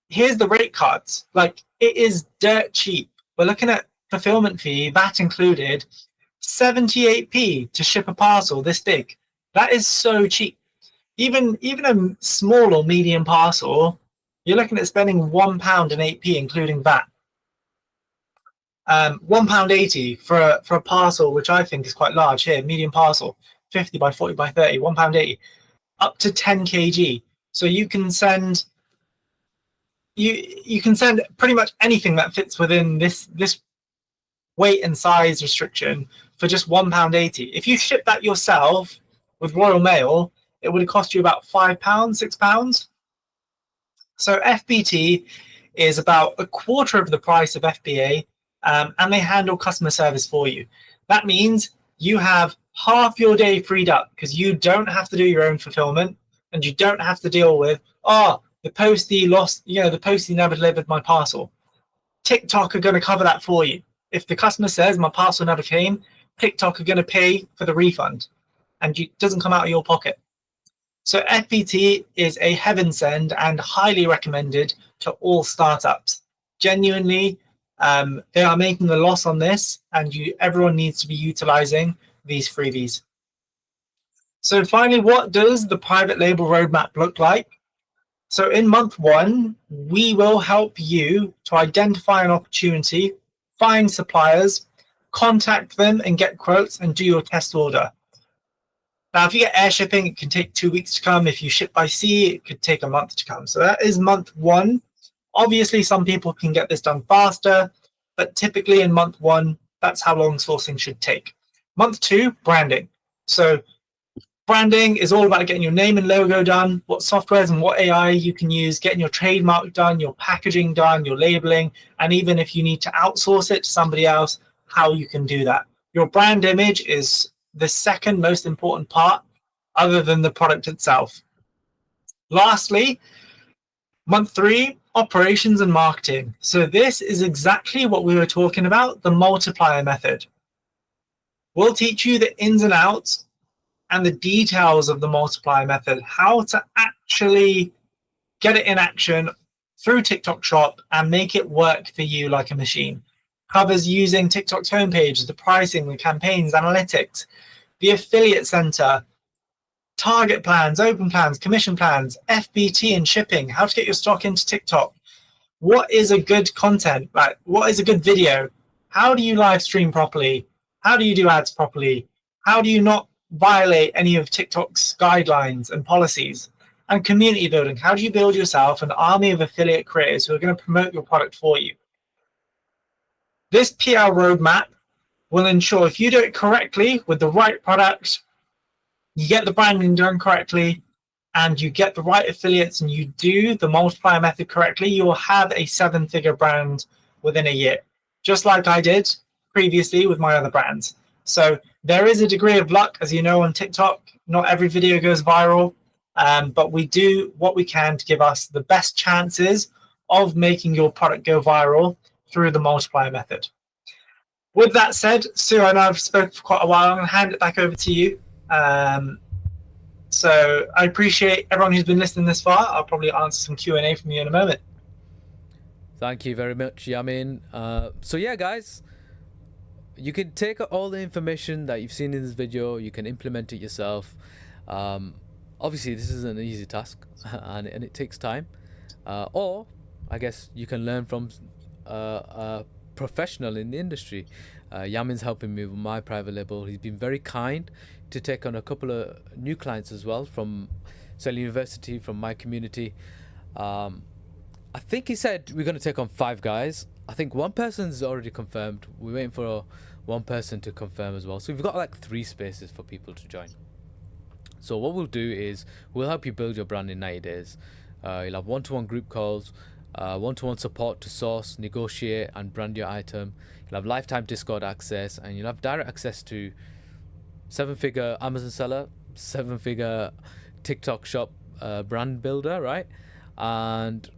here's the rate cards. Like, it is dirt cheap. We're looking at fulfillment fee, VAT included, 78p to ship a parcel this big. That is so cheap. Even a small or medium parcel, you're looking at spending £1 and 8p, including VAT. £1.80 for a parcel, which I think is quite large here, medium parcel, 50 by 40 by 30, £1.80, up to 10 kg. So you can send you can send pretty much anything that fits within this weight and size restriction for just £1.80. If you ship that yourself with Royal Mail, it would cost you about £5, £6. So FBT is about a quarter of the price of FBA, and they handle customer service for you. That means you have half your day freed up because you don't have to do your own fulfillment, and you don't have to deal with, the postie lost, the postie never delivered my parcel. TikTok are going to cover that for you. If the customer says my parcel never came, TikTok are going to pay for the refund, and it doesn't come out of your pocket. So FBT is a heaven send and highly recommended to all startups. Genuinely, they are making a loss on this, and everyone needs to be utilizing these freebies. So finally, what does the private label roadmap look like? So in month 1, we will help you to identify an opportunity, find suppliers, contact them and get quotes, and do your test order. Now, if you get air shipping, it can take 2 weeks to come. If you ship by sea, it could take a month to come. So that is month 1. Obviously, some people can get this done faster, but typically in month 1, that's how long sourcing should take. Month 2, branding. So branding is all about getting your name and logo done, what softwares and what AI you can use, getting your trademark done, your packaging done, your labeling, and even if you need to outsource it to somebody else, how you can do that. Your brand image is the second most important part, other than the product itself. Lastly, Month 3, operations and marketing. So this is exactly what we were talking about, the multiplier method. We'll teach you the ins and outs and the details of the multiplier method, how to actually get it in action through TikTok Shop and make it work for you like a machine. Covers using TikTok's homepage, the pricing, the campaigns, analytics, the affiliate center, target plans, open plans, commission plans, FBT and shipping, how to get your stock into TikTok. What is a good content? Like, what is a good video? How do you live stream properly? How do you do ads properly? How do you not violate any of TikTok's guidelines and policies? And community building. How do you build yourself an army of affiliate creators who are going to promote your product for you? This PR roadmap will ensure if you do it correctly with the right product, you get the branding done correctly, and you get the right affiliates and you do the multiplier method correctly, you will have a 7-figure brand within a year, just like I did previously with my other brands. So there is a degree of luck, as you know, on TikTok. Not every video goes viral, but we do what we can to give us the best chances of making your product go viral through the multiplier method. With that said, Sue, I know I've spoken for quite a while. I'm going to hand it back over to you. So I appreciate everyone who's been listening this far. I'll probably answer some Q&A from you in a moment. Thank you very much, Yamin. So yeah, guys, you can take all the information that you've seen in this video, you can implement it yourself. Obviously, this is an easy task and it takes time. Or, I guess, you can learn from a professional in the industry. Yamin's helping me with my private label. He's been very kind to take on a couple of new clients as well from Cell University, from my community. I think he said we're going to take on 5 guys. I think one person's already confirmed. We're waiting for one person to confirm as well. So we've got like 3 spaces for people to join. So what we'll do is we'll help you build your brand in 90 days. You'll have one-to-one group calls, one-to-one support to source, negotiate and brand your item. You'll have lifetime Discord access, and you'll have direct access to 7-figure Amazon seller, 7-figure TikTok shop brand builder, right? And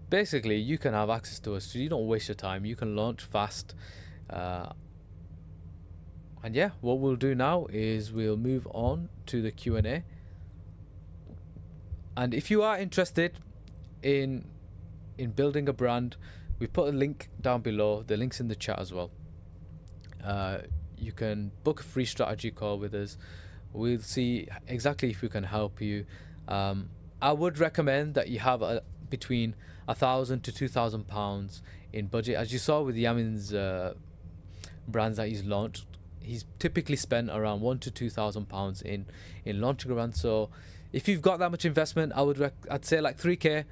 basically you can have access to us so you don't waste your time. You can launch fast. And yeah, what we'll do now is we'll move on to the Q&A. And if you are interested in building a brand, we put a link down below. The link's in the chat as well. You can book a free strategy call with us. We'll see exactly if we can help you. I would recommend that you have between £1,000 to £2,000 in budget. As you saw with Yamin's brands that he's launched, he's typically spent around £1,000 to £2,000 in launching a brand. So if you've got that much investment, I'd say like 3k,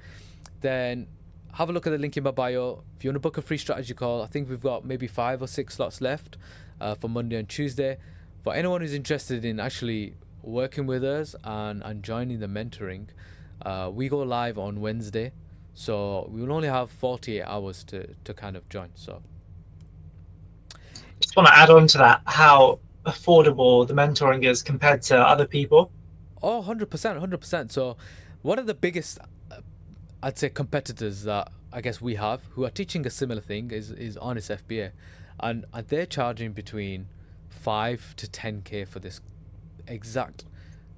then have a look at the link in my bio. If you want to book a free strategy call, I think we've got maybe 5 or 6 slots left for Monday and Tuesday. For anyone who's interested in actually working with us and joining the mentoring, we go live on Wednesday, so we will only have 48 hours to kind of join. So Just want to add on to that, how affordable the mentoring is compared to other people. Oh, 100%. So one of the biggest, I'd say, competitors that I guess we have who are teaching a similar thing is Honest FBA, and they're charging between 5 to 10k for this exact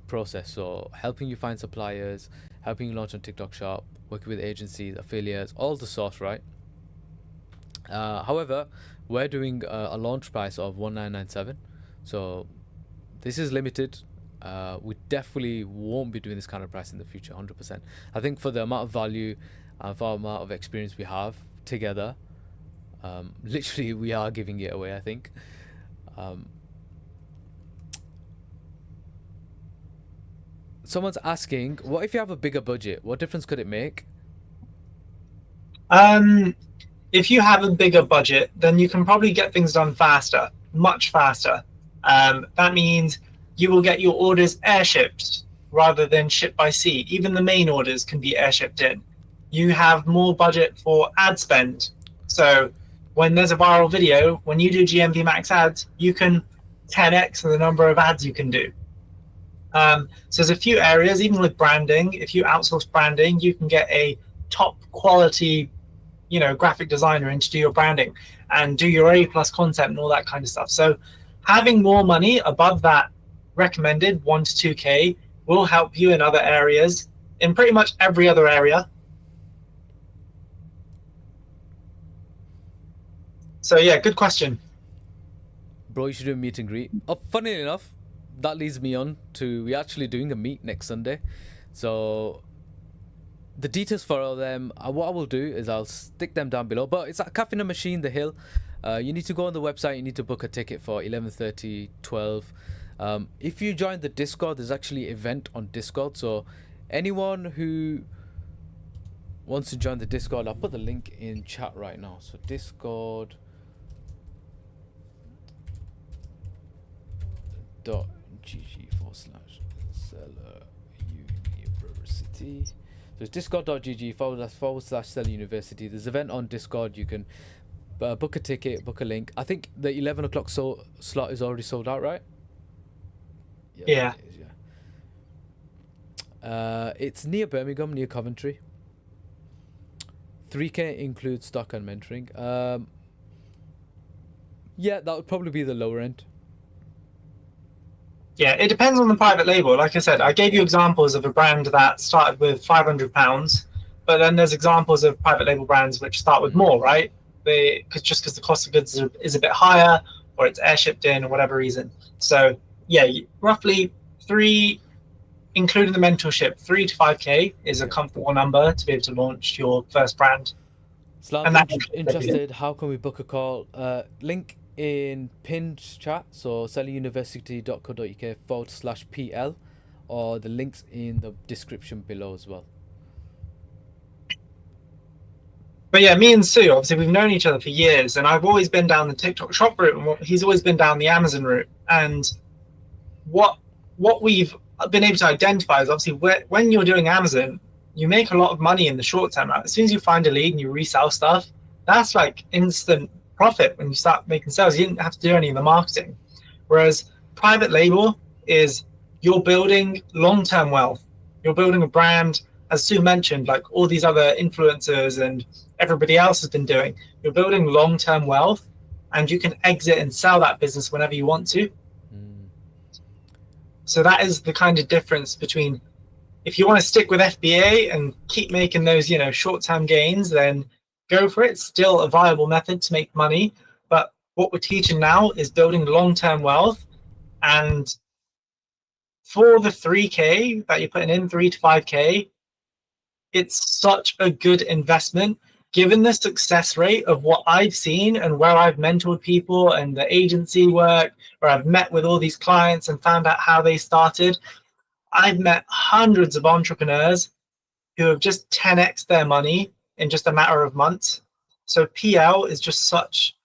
process. So helping you find suppliers, helping you launch on TikTok Shop, working with agencies, affiliates, all the sauce, right? However, we're doing a launch price of 1997, so this is limited. We definitely won't be doing this kind of price in the future, 100%. I think for the amount of value and for the amount of experience we have together, literally we are giving it away, I think. Someone's asking, what if you have a bigger budget? What difference could it make? If you have a bigger budget, then you can probably get things done faster, much faster. That means you will get your orders airshipped rather than shipped by sea. Even the main orders can be airshipped in. You have more budget for ad spend. So when there's a viral video, when you do GMV Max ads, you can 10x the number of ads you can do. So there's a few areas, even with branding. If you outsource branding, you can get a top quality, graphic designer in to do your branding and do your A+ content and all that kind of stuff. So having more money above that recommended 1 to 2K will help you in other areas, in pretty much every other area. So yeah, good question. Bro, you should do a meet and greet. Oh, funny enough, that leads me on to we're actually doing a meet next Sunday. So the details for all them, what I will do is I'll stick them down below. But it's at Cafe and Machine, The Hill. You need to go on the website. You need to book a ticket for 11:30, 12. If you join the Discord, there's actually an event on Discord. So anyone who wants to join the Discord, I'll put the link in chat right now. So Discord. .gg/Seller University. So it's discord.gg/Seller University. There's an event on Discord. You can book a ticket, book a link. I think the 11 o'clock slot is already sold out, right? Yeah. It is, yeah. It's near Birmingham, near Coventry. 3K includes stock and mentoring. Yeah, that would probably be the lower end. Yeah, it depends on the private label. Like I said, I gave you examples of a brand that started with £500, but then there's examples of private label brands which start with more, right? Just because the cost of goods is a bit higher, or it's air shipped in, or whatever reason. So yeah, roughly including the mentorship, 3 to 5K is a comfortable number to be able to launch your first brand. Slav's interested. How can we book a call? Link in pinned chat, so selleruniversity.co.uk/PL, or the links in the description below as well. But yeah, me and Sue, obviously we've known each other for years, and I've always been down the TikTok shop route, and he's always been down the Amazon route. And what we've been able to identify is obviously when you're doing Amazon, you make a lot of money in the short term. Right? As soon as you find a lead and you resell stuff, that's like instant profit when you start making sales. You didn't have to do any of the marketing. Whereas private label is you're building long-term wealth. You're building a brand, as Sue mentioned, like all these other influencers and everybody else has been doing. You're building long-term wealth, and you can exit and sell that business whenever you want to. So that is the kind of difference between, if you want to stick with FBA and keep making those, short-term gains, then go for it. It's still a viable method to make money. But what we're teaching now is building long-term wealth. And for the 3K that you're putting in, 3 to 5K, it's such a good investment. Given the success rate of what I've seen and where I've mentored people and the agency work, where I've met with all these clients and found out how they started, I've met hundreds of entrepreneurs who have just 10x their money in just a matter of months. So PL is just such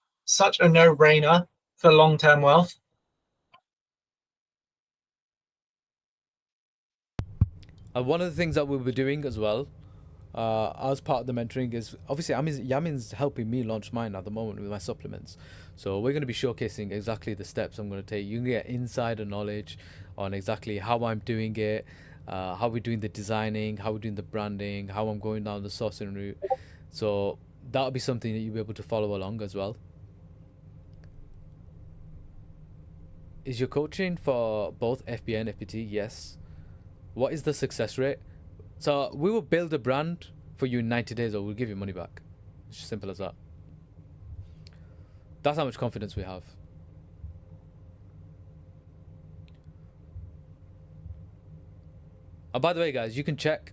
a no-brainer for long-term wealth. One of the things that we'll be doing as well, as part of the mentoring, is obviously Yamin's helping me launch mine at the moment with my supplements. So we're going to be showcasing exactly the steps I'm going to take. You can get insider knowledge on exactly how I'm doing it, how we're doing the designing, how we're doing the branding, how I'm going down the sourcing route. So that'll be something that you'll be able to follow along as well. Is your coaching for both FBA and FPT? Yes. What is the success rate? So we will build a brand for you in 90 days, or we'll give you money back. It's as simple as that. That's how much confidence we have. And by the way, guys, you can check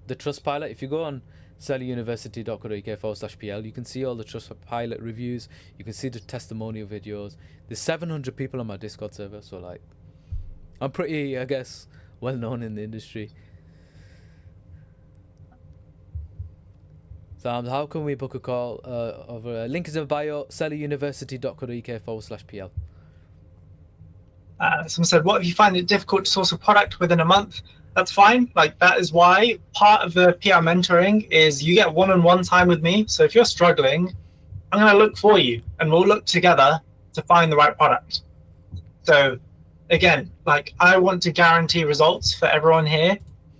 the Trustpilot. If you go on selleruniversity.co.uk/PL, you can see all the Trustpilot reviews. You can see the testimonial videos. There's 700 people on my Discord server, so like, I'm pretty, I guess, well known in the industry. So how can we book a call? Link is in bio, selleruniversity.co.uk/PL. Someone said, what if you find it difficult to source a product within a month? That's fine. Like, that is why part of the PR mentoring is you get one-on-one time with me. So if you're struggling, I'm going to look for you, and we'll look together to find the right product. So again, like I want to guarantee results for everyone here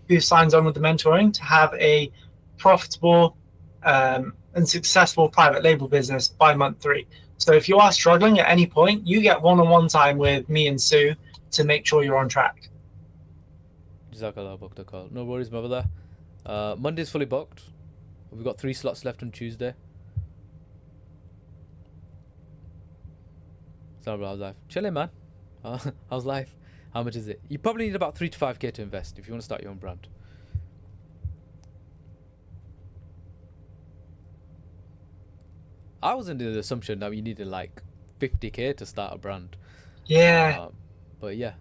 who signs on with the mentoring to have a profitable and successful private label business by month 3. So if you are struggling at any point, you get one-on-one time with me and Sue to make sure you're on track. Jazakallah booked a call. No worries, my brother. Monday's fully booked. We've got 3 slots left on Tuesday. So how's life? Chilling, man. How's life? How much is it? You probably need about 3 to 5k to invest if you want to start your own brand. I was under the assumption that you needed like 50k to start a brand. Yeah. But yeah.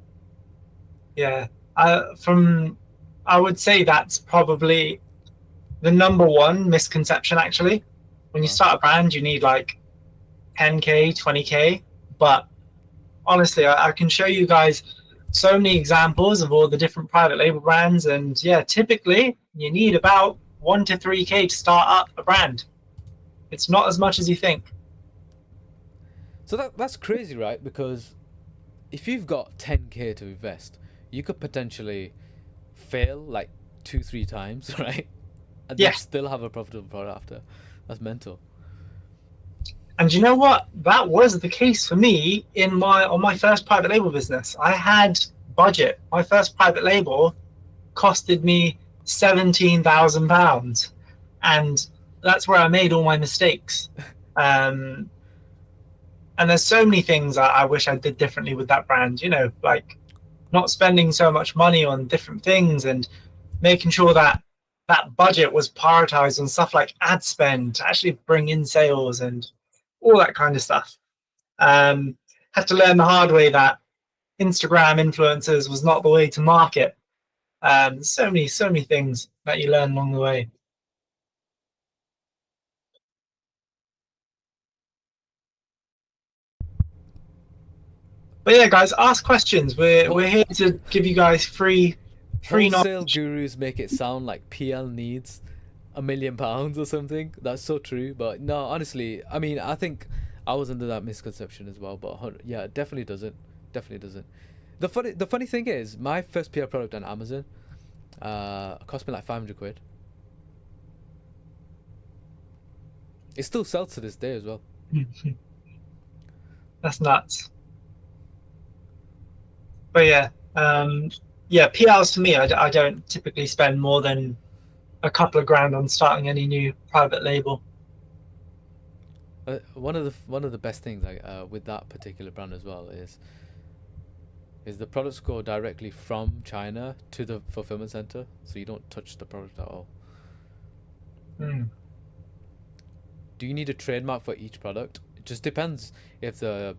Yeah. I would say that's probably the number one misconception, actually. When you start a brand, you need like 10k, 20k. But honestly, I can show you guys so many examples of all the different private label brands. And yeah, typically you need about 1 to 3k to start up a brand. It's not as much as you think. So that's crazy, right? Because if you've got 10k to invest, you could potentially fail like 2-3 times, right? And then still have a profitable product after. That's mental. And you know what? That was the case for me on my first private label business. I had budget. My first private label costed me £17,000, and that's where I made all my mistakes. And there's so many things I wish I did differently with that brand. You know, like not spending so much money on different things and making sure that that budget was prioritized on stuff like ad spend to actually bring in sales and all that kind of stuff. Had to learn the hard way that Instagram influencers was not the way to market. So many things that you learn along the way. But yeah, guys, ask questions. We're here to give you guys free Wholesale knowledge. gurus make it sound like PL needs £1 million or something. That's so true. But no, honestly, I mean, I think I was under that misconception as well. But yeah, it definitely doesn't. Definitely doesn't. The funny thing is, my first PL product on Amazon cost me like 500 quid. It still sells to this day as well. That's nuts. But yeah, PLs for me, I don't typically spend more than a couple of grand on starting any new private label. One of the best things with that particular brand as well is the products go directly from China to the fulfillment center, so you don't touch the product at all. Do you need a trademark for each product? It just depends if the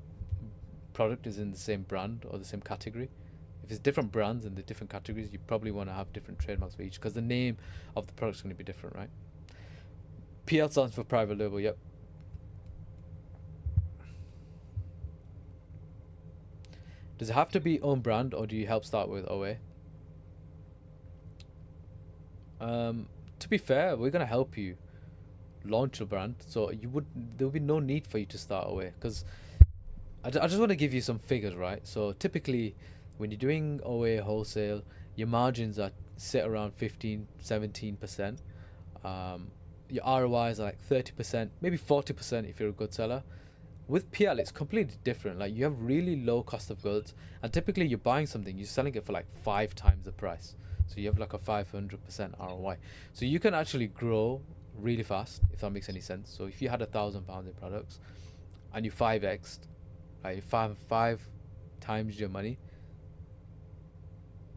product is in the same brand or the same category. If it's different brands and the different categories, you probably want to have different trademarks for each, because the name of the product is going to be different, right? PL stands for private label. Yep. Does it have to be own brand, or do you help start with OA? To be fair, we're gonna help you launch a brand, so there'll be no need for you to start OA, because I just want to give you some figures, right? So typically, when you're doing OA wholesale, your margins are sit around 15-17%. Your ROIs are like 30%, maybe 40% if you're a good seller. With PL, it's completely different. Like, you have really low cost of goods, and typically you're buying something, you're selling it for like 5 times the price. So you have like a 500% ROI. So you can actually grow really fast, if that makes any sense. So if you had £1,000 in products and you 5x'd, like five times your money.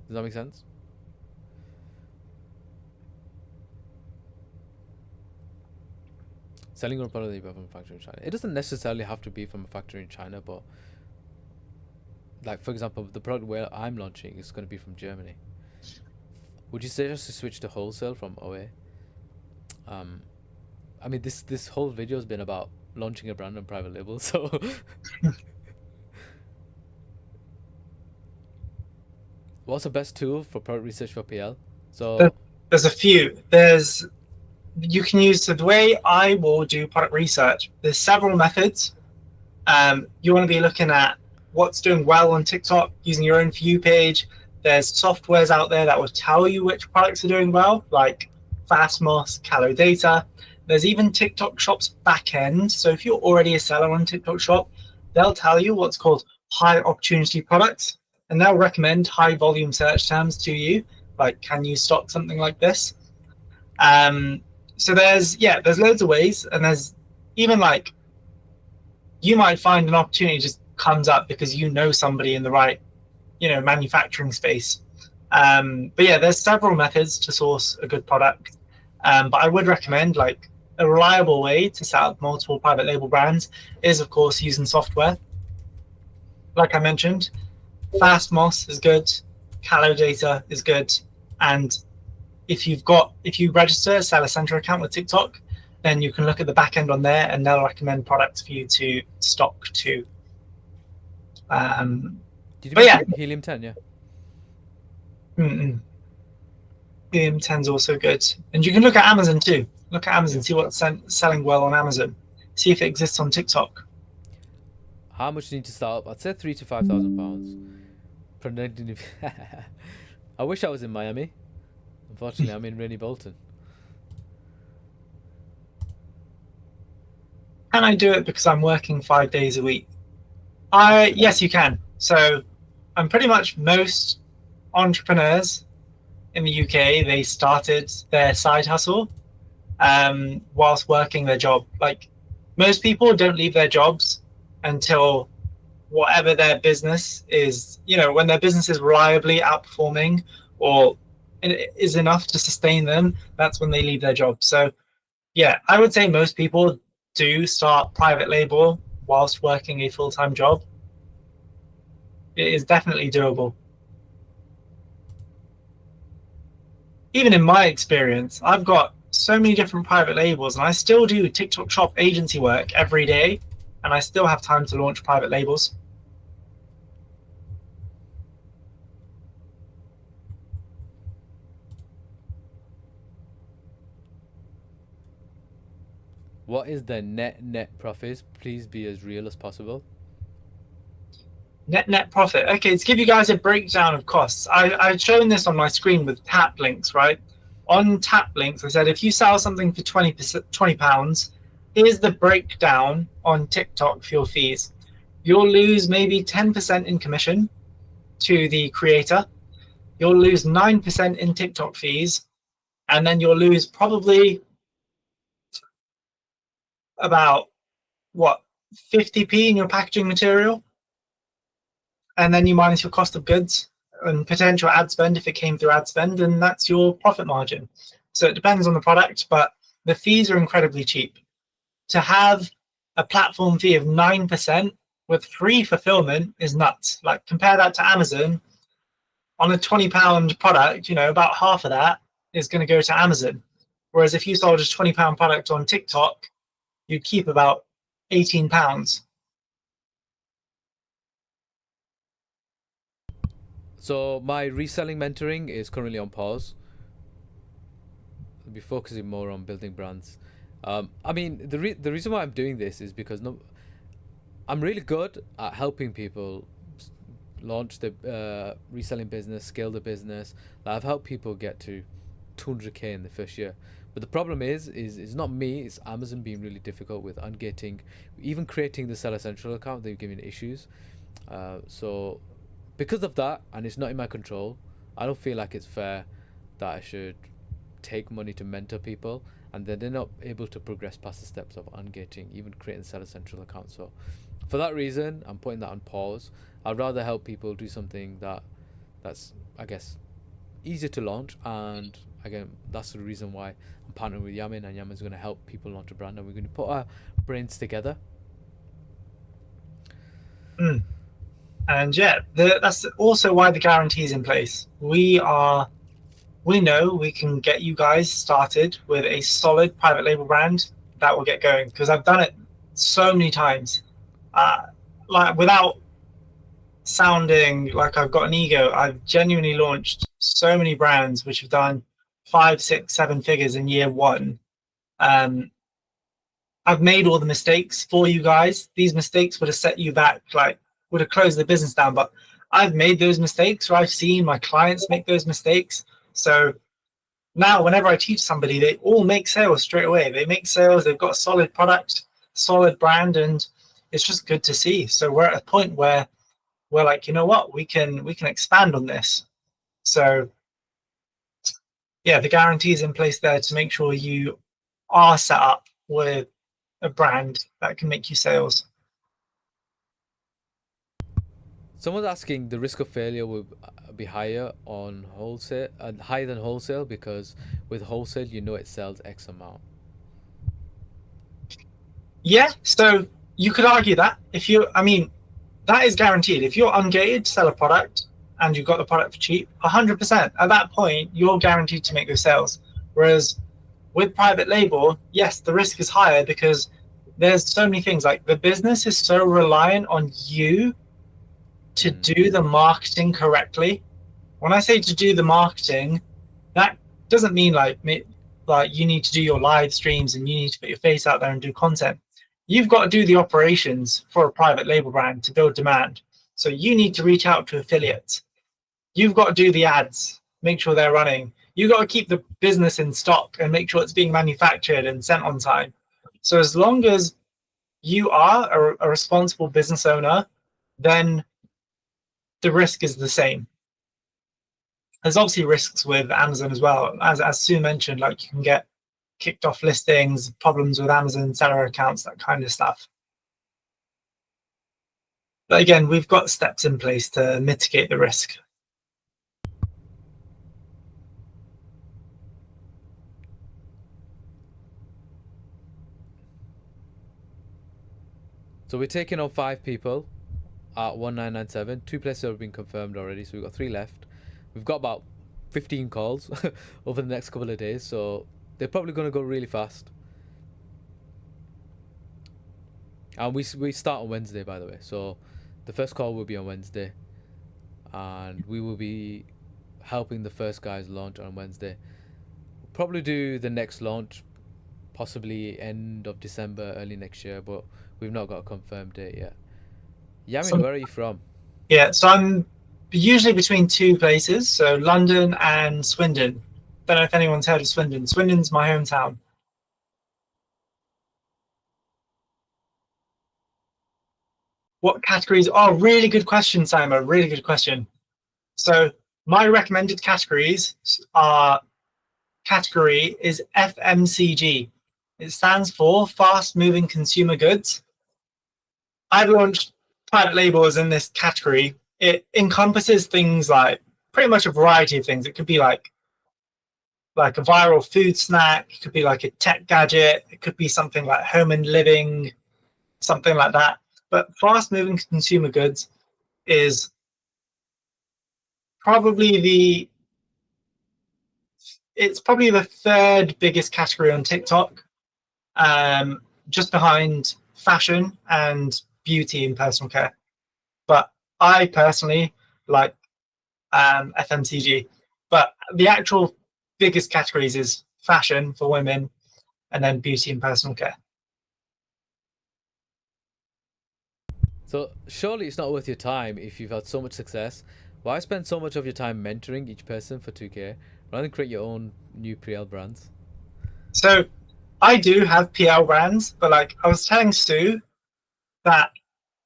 Does that make sense? Selling your product that you buy from a factory in China. It doesn't necessarily have to be from a factory in China, but like, for example, the product where I'm launching is going to be from Germany. Would you suggest to switch to wholesale from OA? I mean, this whole video has been about launching a brand and private label, so what's the best tool for product research for PL? So there's a few. You can use the way I will do product research. There's several methods. You want to be looking at what's doing well on TikTok using your own For You page. There's softwares out there that will tell you which products are doing well, like Fastmoss, Callow Data. There's even TikTok Shop's backend. So if you're already a seller on TikTok Shop, they'll tell you what's called high opportunity products, and they'll recommend high volume search terms to you, like can you stock something like this? So there's loads of ways, and there's even like you might find an opportunity just comes up because you know somebody in the right manufacturing space. But yeah, there's several methods to source a good product, but I would recommend like a reliable way to set up multiple private label brands is of course using software. Like I mentioned, Fastmoss is good, Callow Data is good, and if you register a Seller Center account with TikTok, then you can look at the back end on there and they'll recommend products for you to stock too. Did you mention Helium 10? Yeah. Helium 10 is also good. And you can look at Amazon too. Look at Amazon, see what's selling well on Amazon. See if it exists on TikTok. How much do you need to start up? I'd say £3,000 to £5,000. I wish I was in Miami. Unfortunately, I'm in rainy Bolton. Can I do it because I'm working 5 days a week? Yes, you can. So I'm pretty much most entrepreneurs in the UK, they started their side hustle whilst working their job. Like most people don't leave their jobs until whatever their business is, when their business is reliably outperforming or is enough to sustain them, that's when they leave their job. So yeah, I would say most people do start private label whilst working a full-time job. It is definitely doable. Even in my experience, I've got so many different private labels and I still do TikTok Shop agency work every day, and I still have time to launch private labels. What is the net profits? Please be as real as possible. Net profit. Okay, to give you guys a breakdown of costs, I've shown this on my screen with tap links, right? On tap links, I said if you sell something for £20, here's the breakdown on TikTok for your fees. You'll lose maybe 10% in commission to the creator. You'll lose 9% in TikTok fees, and then you'll lose probably about 50p in your packaging material. And then you minus your cost of goods and potential ad spend if it came through ad spend, and that's your profit margin. So it depends on the product, but the fees are incredibly cheap. To have a platform fee of 9% with free fulfillment is nuts. Like compare that to Amazon. On a £20 product, about half of that is going to go to Amazon. Whereas if you sold a £20 product on TikTok, you'd keep about £18. So my reselling mentoring is currently on pause. I'll be focusing more on building brands. I mean, the reason why I'm doing this is because I'm really good at helping people launch the reselling business, scale the business. I've helped people get to 200k in the first year. But the problem is it's not me, it's Amazon being really difficult with ungating, even creating the Seller Central account, they've given issues. So because of that, and it's not in my control, I don't feel like it's fair that I should take money to mentor people and then they're not able to progress past the steps of ungating, even creating Seller Central account. So for that reason, I'm putting that on pause. I'd rather help people do something that's I guess easier to launch, and again that's the reason why I'm partnering with Yamin, and Yamin's going to help people launch a brand, and we're going to put our brains together. And yeah, that's also why the guarantee is in place. We know we can get you guys started with a solid private label brand that will get going, because I've done it so many times. Like without sounding like I've got an ego, I've genuinely launched so many brands which have done 5, 6, 7 figures in year one. I've made all the mistakes for you guys. These mistakes would have set you back like would have closed the business down. But I've made those mistakes, or I've seen my clients make those mistakes. So now whenever I teach somebody, they all make sales straight away. They make sales, they've got a solid product, solid brand, and it's just good to see. So we're at a point where we're like, you know what, we can expand on this. So yeah, the guarantee is in place there to make sure you are set up with a brand that can make you sales. Someone's asking the risk of failure will be higher on wholesale and higher than wholesale, because with wholesale you know it sells X amount. Yeah, so you could argue that if you, I mean, that is guaranteed. If you're ungated to sell a product and you've got the product for cheap, 100%, at that point, you're guaranteed to make those sales. Whereas with private label, yes, the risk is higher because there's so many things. Like the business is so reliant on you to do the marketing correctly. When I say to do the marketing, that doesn't mean like you need to do your live streams and you need to put your face out there and do content. You've got to do the operations for a private label brand to build demand. So you need to reach out to affiliates. You've got to do the ads, make sure they're running. You've got to keep the business in stock and make sure it's being manufactured and sent on time. So as long as you are a responsible business owner, then the risk is the same. There's obviously risks with Amazon as well. As Sue mentioned, like you can get kicked off listings, problems with Amazon seller accounts, that kind of stuff. But again, we've got steps in place to mitigate the risk. So we're taking on 5 people at 1997. 2 places have been confirmed already, so we've got 3 left. We've got about 15 calls over the next couple of days, so they're probably going to go really fast. And we start on Wednesday, by the way, so the first call will be on Wednesday, and we will be helping the first guys launch on Wednesday. We'll probably do the next launch possibly end of December, early next year, but we've not got a confirmed date yet. Yamin, where are you from? Yeah, so I'm usually between 2 places, so London and Swindon. Don't know if anyone's heard of Swindon. Swindon's my hometown. What categories? Oh, really good question, Simon. Really good question. So my recommended categories category is FMCG. It stands for fast moving consumer goods. I've launched private labels in this category. It encompasses things like pretty much a variety of things. It could be like a viral food snack. It could be like a tech gadget. It could be something like home and living, something like that. But fast moving consumer goods is probably the 3rd biggest category on TikTok, just behind fashion and beauty and personal care. But I personally like FMCG. But the actual biggest categories is fashion for women and then beauty and personal care. So surely it's not worth your time if you've had so much success. Why spend so much of your time mentoring each person for 2K rather than create your own new PL brands? So I do have PL brands, but like I was telling Sue that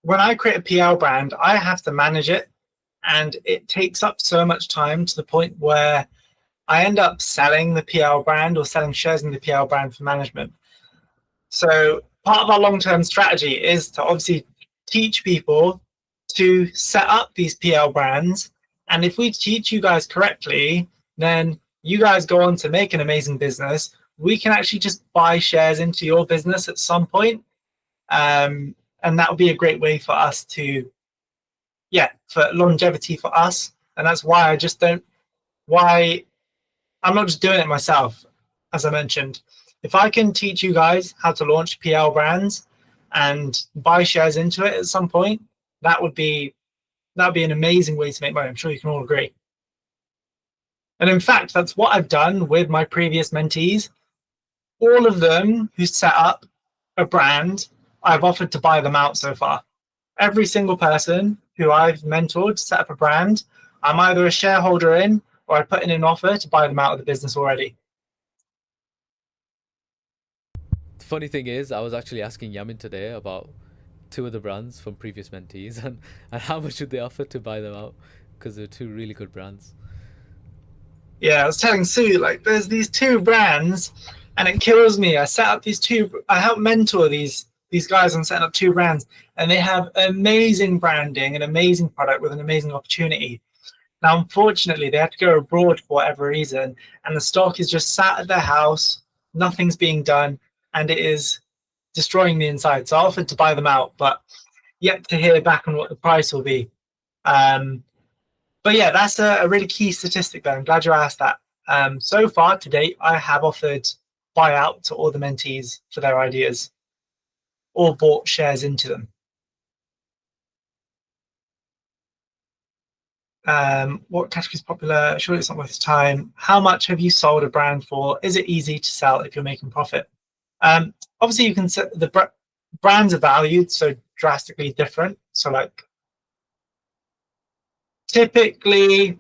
when I create a PL brand, I have to manage it, and it takes up so much time to the point where I end up selling the PL brand or selling shares in the PL brand for management. So part of our long-term strategy is to obviously teach people to set up these PL brands. And if we teach you guys correctly, then you guys go on to make an amazing business. We can actually just buy shares into your business at some point. And that would be a great way for us to, for longevity for us. And that's why I'm not just doing it myself, as I mentioned. If I can teach you guys how to launch PL brands and buy shares into it at some point, that would be an amazing way to make money. I'm sure you can all agree. And in fact, that's what I've done with my previous mentees. All of them who set up a brand, I've offered to buy them out so far. Every single person who I've mentored to set up a brand, I'm either a shareholder in or I put in an offer to buy them out of the business already. The funny thing is, I was actually asking Yamin today about two of the brands from previous mentees and how much would they offer to buy them out, because they're two really good brands. Yeah, I was telling Sue, like, there's these two brands and it kills me. I set up I help mentor these guys on setting up two brands, and they have amazing branding, an amazing product with an amazing opportunity. Now, unfortunately, they have to go abroad for whatever reason, and the stock is just sat at their house, nothing's being done, and it is destroying the inside. So I offered to buy them out, but yet to hear back on what the price will be. But yeah, that's a really key statistic there. I'm glad you asked that. So far to date, I have offered buyout to all the mentees for their ideas or bought shares into them. What category is popular? Surely it's not worth time. How much have you sold a brand for? Is it easy to sell if you're making profit? Obviously, you can set the brands are valued so drastically different. So like typically,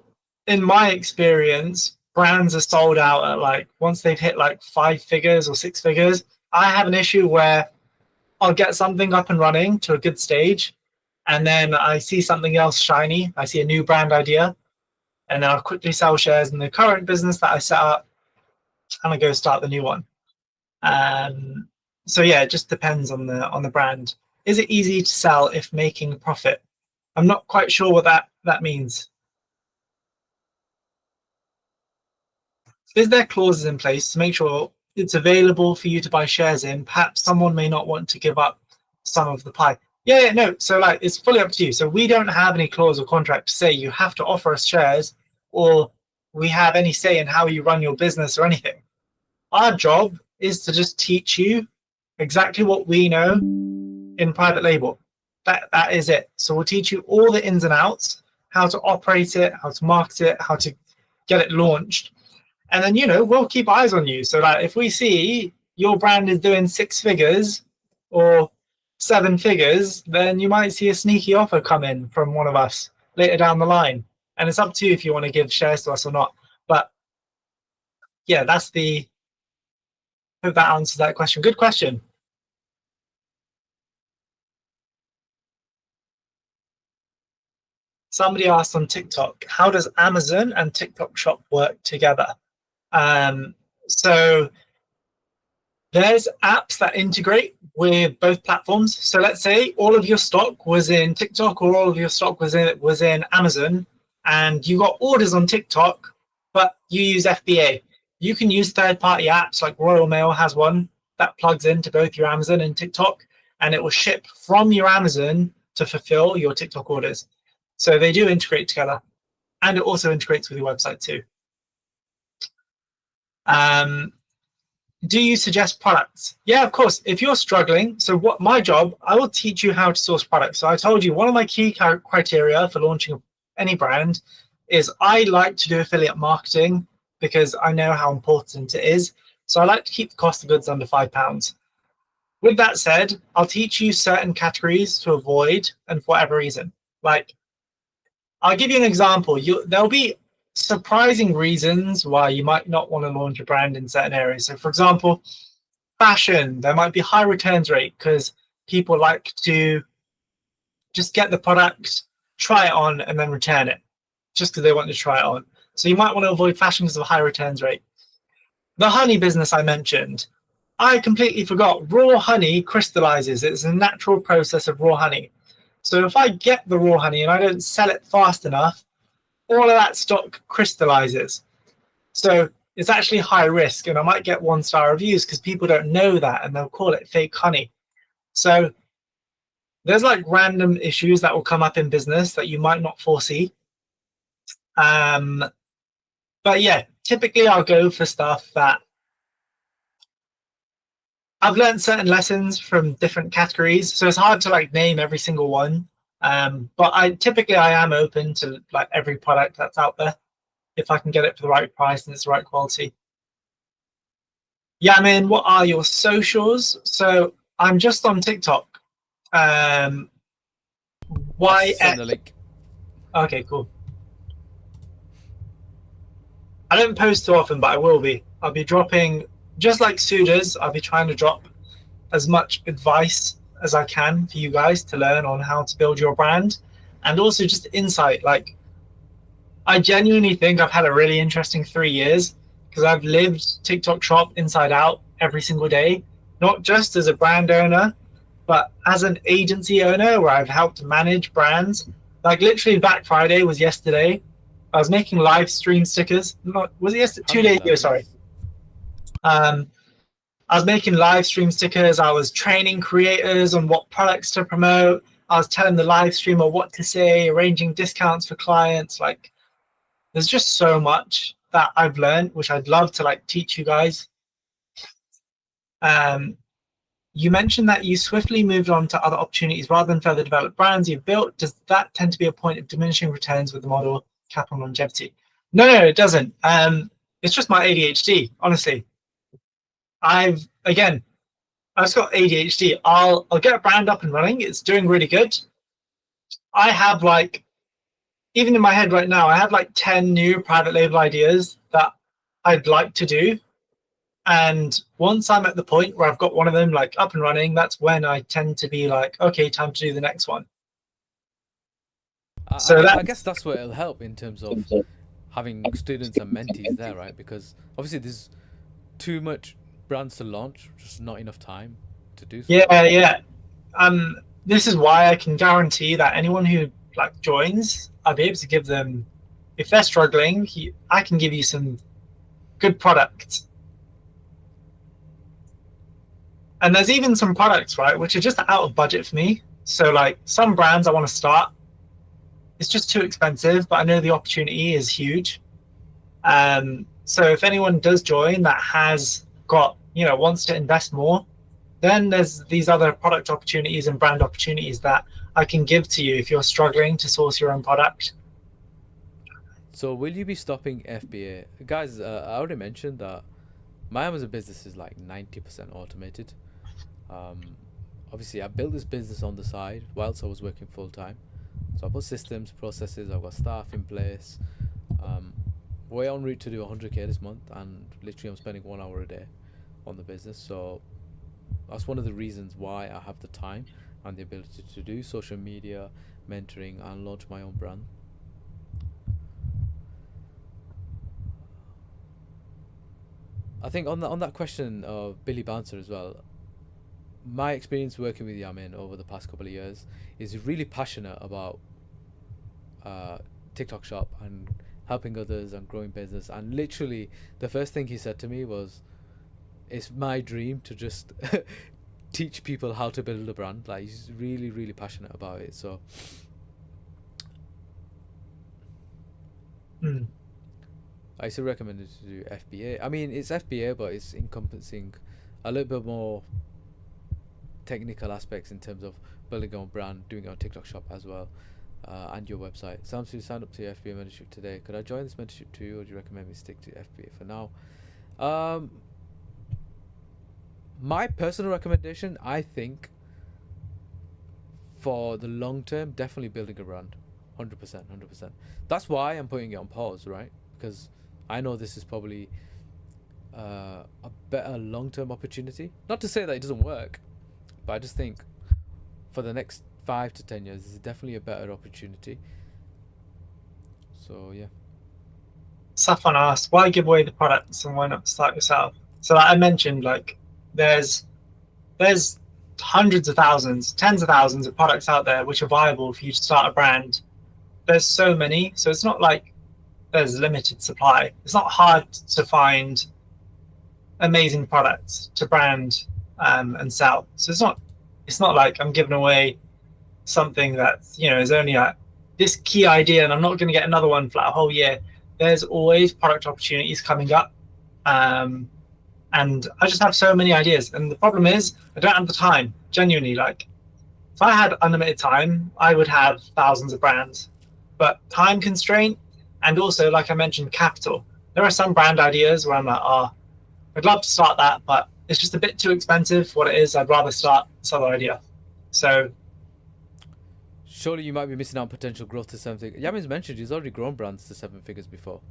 in my experience, brands are sold out at like once they've hit like 5 figures or 6 figures. I have an issue where I'll get something up and running to a good stage, and then I see something else shiny. I see a new brand idea, and then I'll quickly sell shares in the current business that I set up, and I go start the new one. So yeah, it just depends on the brand. Is it easy to sell if making a profit? I'm not quite sure what that means. Is there clauses in place to make sure it's available for you to buy shares in? Perhaps someone may not want to give up some of the pie. Yeah, no. So like, it's fully up to you. So we don't have any clause or contract to say you have to offer us shares, or we have any say in how you run your business or anything. Our job is to just teach you exactly what we know in private label. That is it. So we'll teach you all the ins and outs, how to operate it, how to market it, how to get it launched. And then, we'll keep eyes on you. So that if we see your brand is doing 6 figures or 7 figures, then you might see a sneaky offer come in from one of us later down the line. And it's up to you if you want to give shares to us or not. But yeah, hope that answers that question. Good question. Somebody asked on TikTok, how does Amazon and TikTok Shop work together? So there's apps that integrate with both platforms. So let's say all of your stock was in TikTok or all of your stock was in Amazon, and you got orders on TikTok, but you use FBA. You can use third-party apps like Royal Mail has one that plugs into both your Amazon and TikTok, and it will ship from your Amazon to fulfill your TikTok orders. So they do integrate together, and it also integrates with your website too. Do you suggest products? Yeah, of course. If you're struggling, so what my job, I will teach you how to source products. So I told you one of my key criteria for launching any brand is I like to do affiliate marketing because I know how important it is. So I like to keep the cost of goods under £5. With that said, I'll teach you certain categories to avoid and for whatever reason. Like, I'll give you an example. There'll be surprising reasons why you might not want to launch a brand in certain areas. So for example, fashion, there might be high returns rate because people like to just get the product, try it on, and then return it just because they want to try it on. So you might want to avoid fashion because of a high returns rate. The honey business I mentioned, I completely forgot. Raw honey crystallizes. It's a natural process of raw honey. So if I get the raw honey and I don't sell it fast enough, all of that stock crystallizes. So it's actually high risk, and I might get 1-star reviews because people don't know that and they'll call it fake honey. So there's like random issues that will come up in business that you might not foresee. But yeah, typically I'll go for stuff that I've learned certain lessons from different categories, so it's hard to like name every single one. But I am open to like every product that's out there if I can get it for the right price and it's the right quality. Yamin, what are your socials? So I'm just on TikTok. Why? Send the link. Okay, cool. I don't post too often, but I will be. I'll be dropping, just like Sudas, I'll be trying to drop as much advice as I can for you guys to learn on how to build your brand, and also just insight. Like, I genuinely think I've had a really interesting 3 years because I've lived TikTok Shop inside out every single day, not just as a brand owner, but as an agency owner where I've helped manage brands. Like literally Black Friday was yesterday. I was making live stream stickers. Was it yesterday? 2 days ago, sorry. I was making live stream stickers. I was training creators on what products to promote. I was telling the live streamer what to say, arranging discounts for clients. Like, there's just so much that I've learned, which I'd love to like teach you guys. You mentioned that you swiftly moved on to other opportunities rather than further develop brands you've built. Does that tend to be a point of diminishing returns with the model cap on longevity? No, it doesn't. It's just my ADHD, honestly. I've just got ADHD. I'll get a brand up and running. It's doing really good. I have like, even in my head right now, I have like 10 new private label ideas that I'd like to do. And once I'm at the point where I've got one of them like up and running, that's when I tend to be like, okay, time to do the next one. I guess that's where it'll help in terms of having students and mentees there, right? Because obviously there's too much brands to launch, just not enough time to do so. Yeah. This is why I can guarantee that anyone who like joins, I'll be able to give them, if they're struggling, I can give you some good products. And there's even some products, right, which are just out of budget for me. So like some brands I want to start, it's just too expensive, but I know the opportunity is huge. So if anyone does join that has got, wants to invest more, then there's these other product opportunities and brand opportunities that I can give to you if you're struggling to source your own product. So will you be stopping FBA? Guys, I already mentioned that my Amazon business is like 90% automated. Obviously I built this business on the side whilst I was working full time. So I put systems, processes, I've got staff in place. We're en route to do 100k this month, and literally I'm spending 1 hour a day on the business. So that's one of the reasons why I have the time and the ability to do social media, mentoring, and launch my own brand. I think on that question of Billy Bouncer as well, my experience working with Yamin over the past couple of years is really passionate about TikTok Shop and helping others and growing business. And literally the first thing he said to me was, it's my dream to just teach people how to build a brand. Like, he's really, really passionate about it. So I still recommend it to do FBA. I mean, it's FBA, but it's encompassing a little bit more technical aspects in terms of building your own brand, doing your own TikTok Shop as well, and your website. Sounds to sign up to your FBA mentorship today. Could I join this mentorship too, or do you recommend me stick to FBA for now? My personal recommendation, I think, for the long term, definitely building a brand, 100%. That's why I'm putting it on pause, right? Because I know this is probably a better long-term opportunity. Not to say that it doesn't work, but I just think for the next 5 to 10 years, this is definitely a better opportunity. So yeah. Safwan asked, why give away the products and why not start yourself? So like I mentioned, like there's hundreds of thousands, tens of thousands of products out there which are viable for you to start a brand. There's so many, so it's not like there's limited supply. It's not hard to find amazing products to brand and sell. So it's not like I'm giving away something that is only this key idea and I'm not going to get another one for a whole year. There's always product opportunities coming up, and I just have so many ideas. And the problem is I don't have the time. Genuinely, like if I had unlimited time, I would have thousands of brands. But time constraint, and also, like I mentioned, capital. There are some brand ideas where I'm like, I'd love to start that, but it's just a bit too expensive for what it is. I'd rather start this other idea. So surely you might be missing out on potential growth to 7 figures. Yamin's mentioned he's already grown brands to 7 figures before.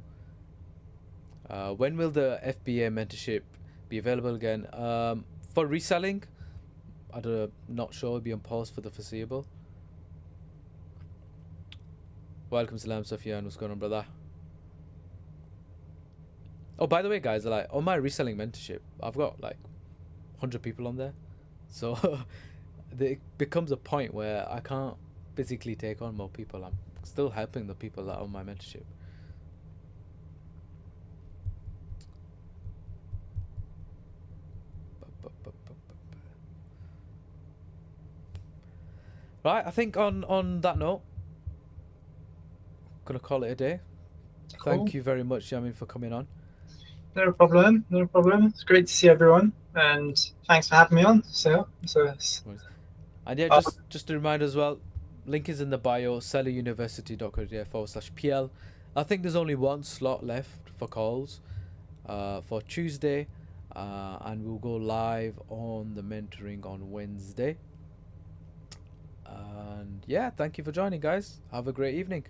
When will the FBA mentorship be available again? For reselling, not sure. It'll be on pause for the foreseeable. Welcome, Salam Sufyan. What's going on, brother? Oh, by the way, guys, like on my reselling mentorship, I've got like 100 people on there, so it becomes a point where I can't physically take on more people. I'm still helping the people that are on my mentorship. Right, I think on that note, gonna call it a day. Cool. Thank you very much, Yamin, for coming on. No problem. No problem. It's great to see everyone, and thanks for having me on. And yeah, just a reminder as well, link is in the bio, selleruniversity.co.uk/PL. I think there's only one slot left for calls for Tuesday, and we'll go live on the mentoring on Wednesday. And yeah, thank you for joining, guys. Have a great evening.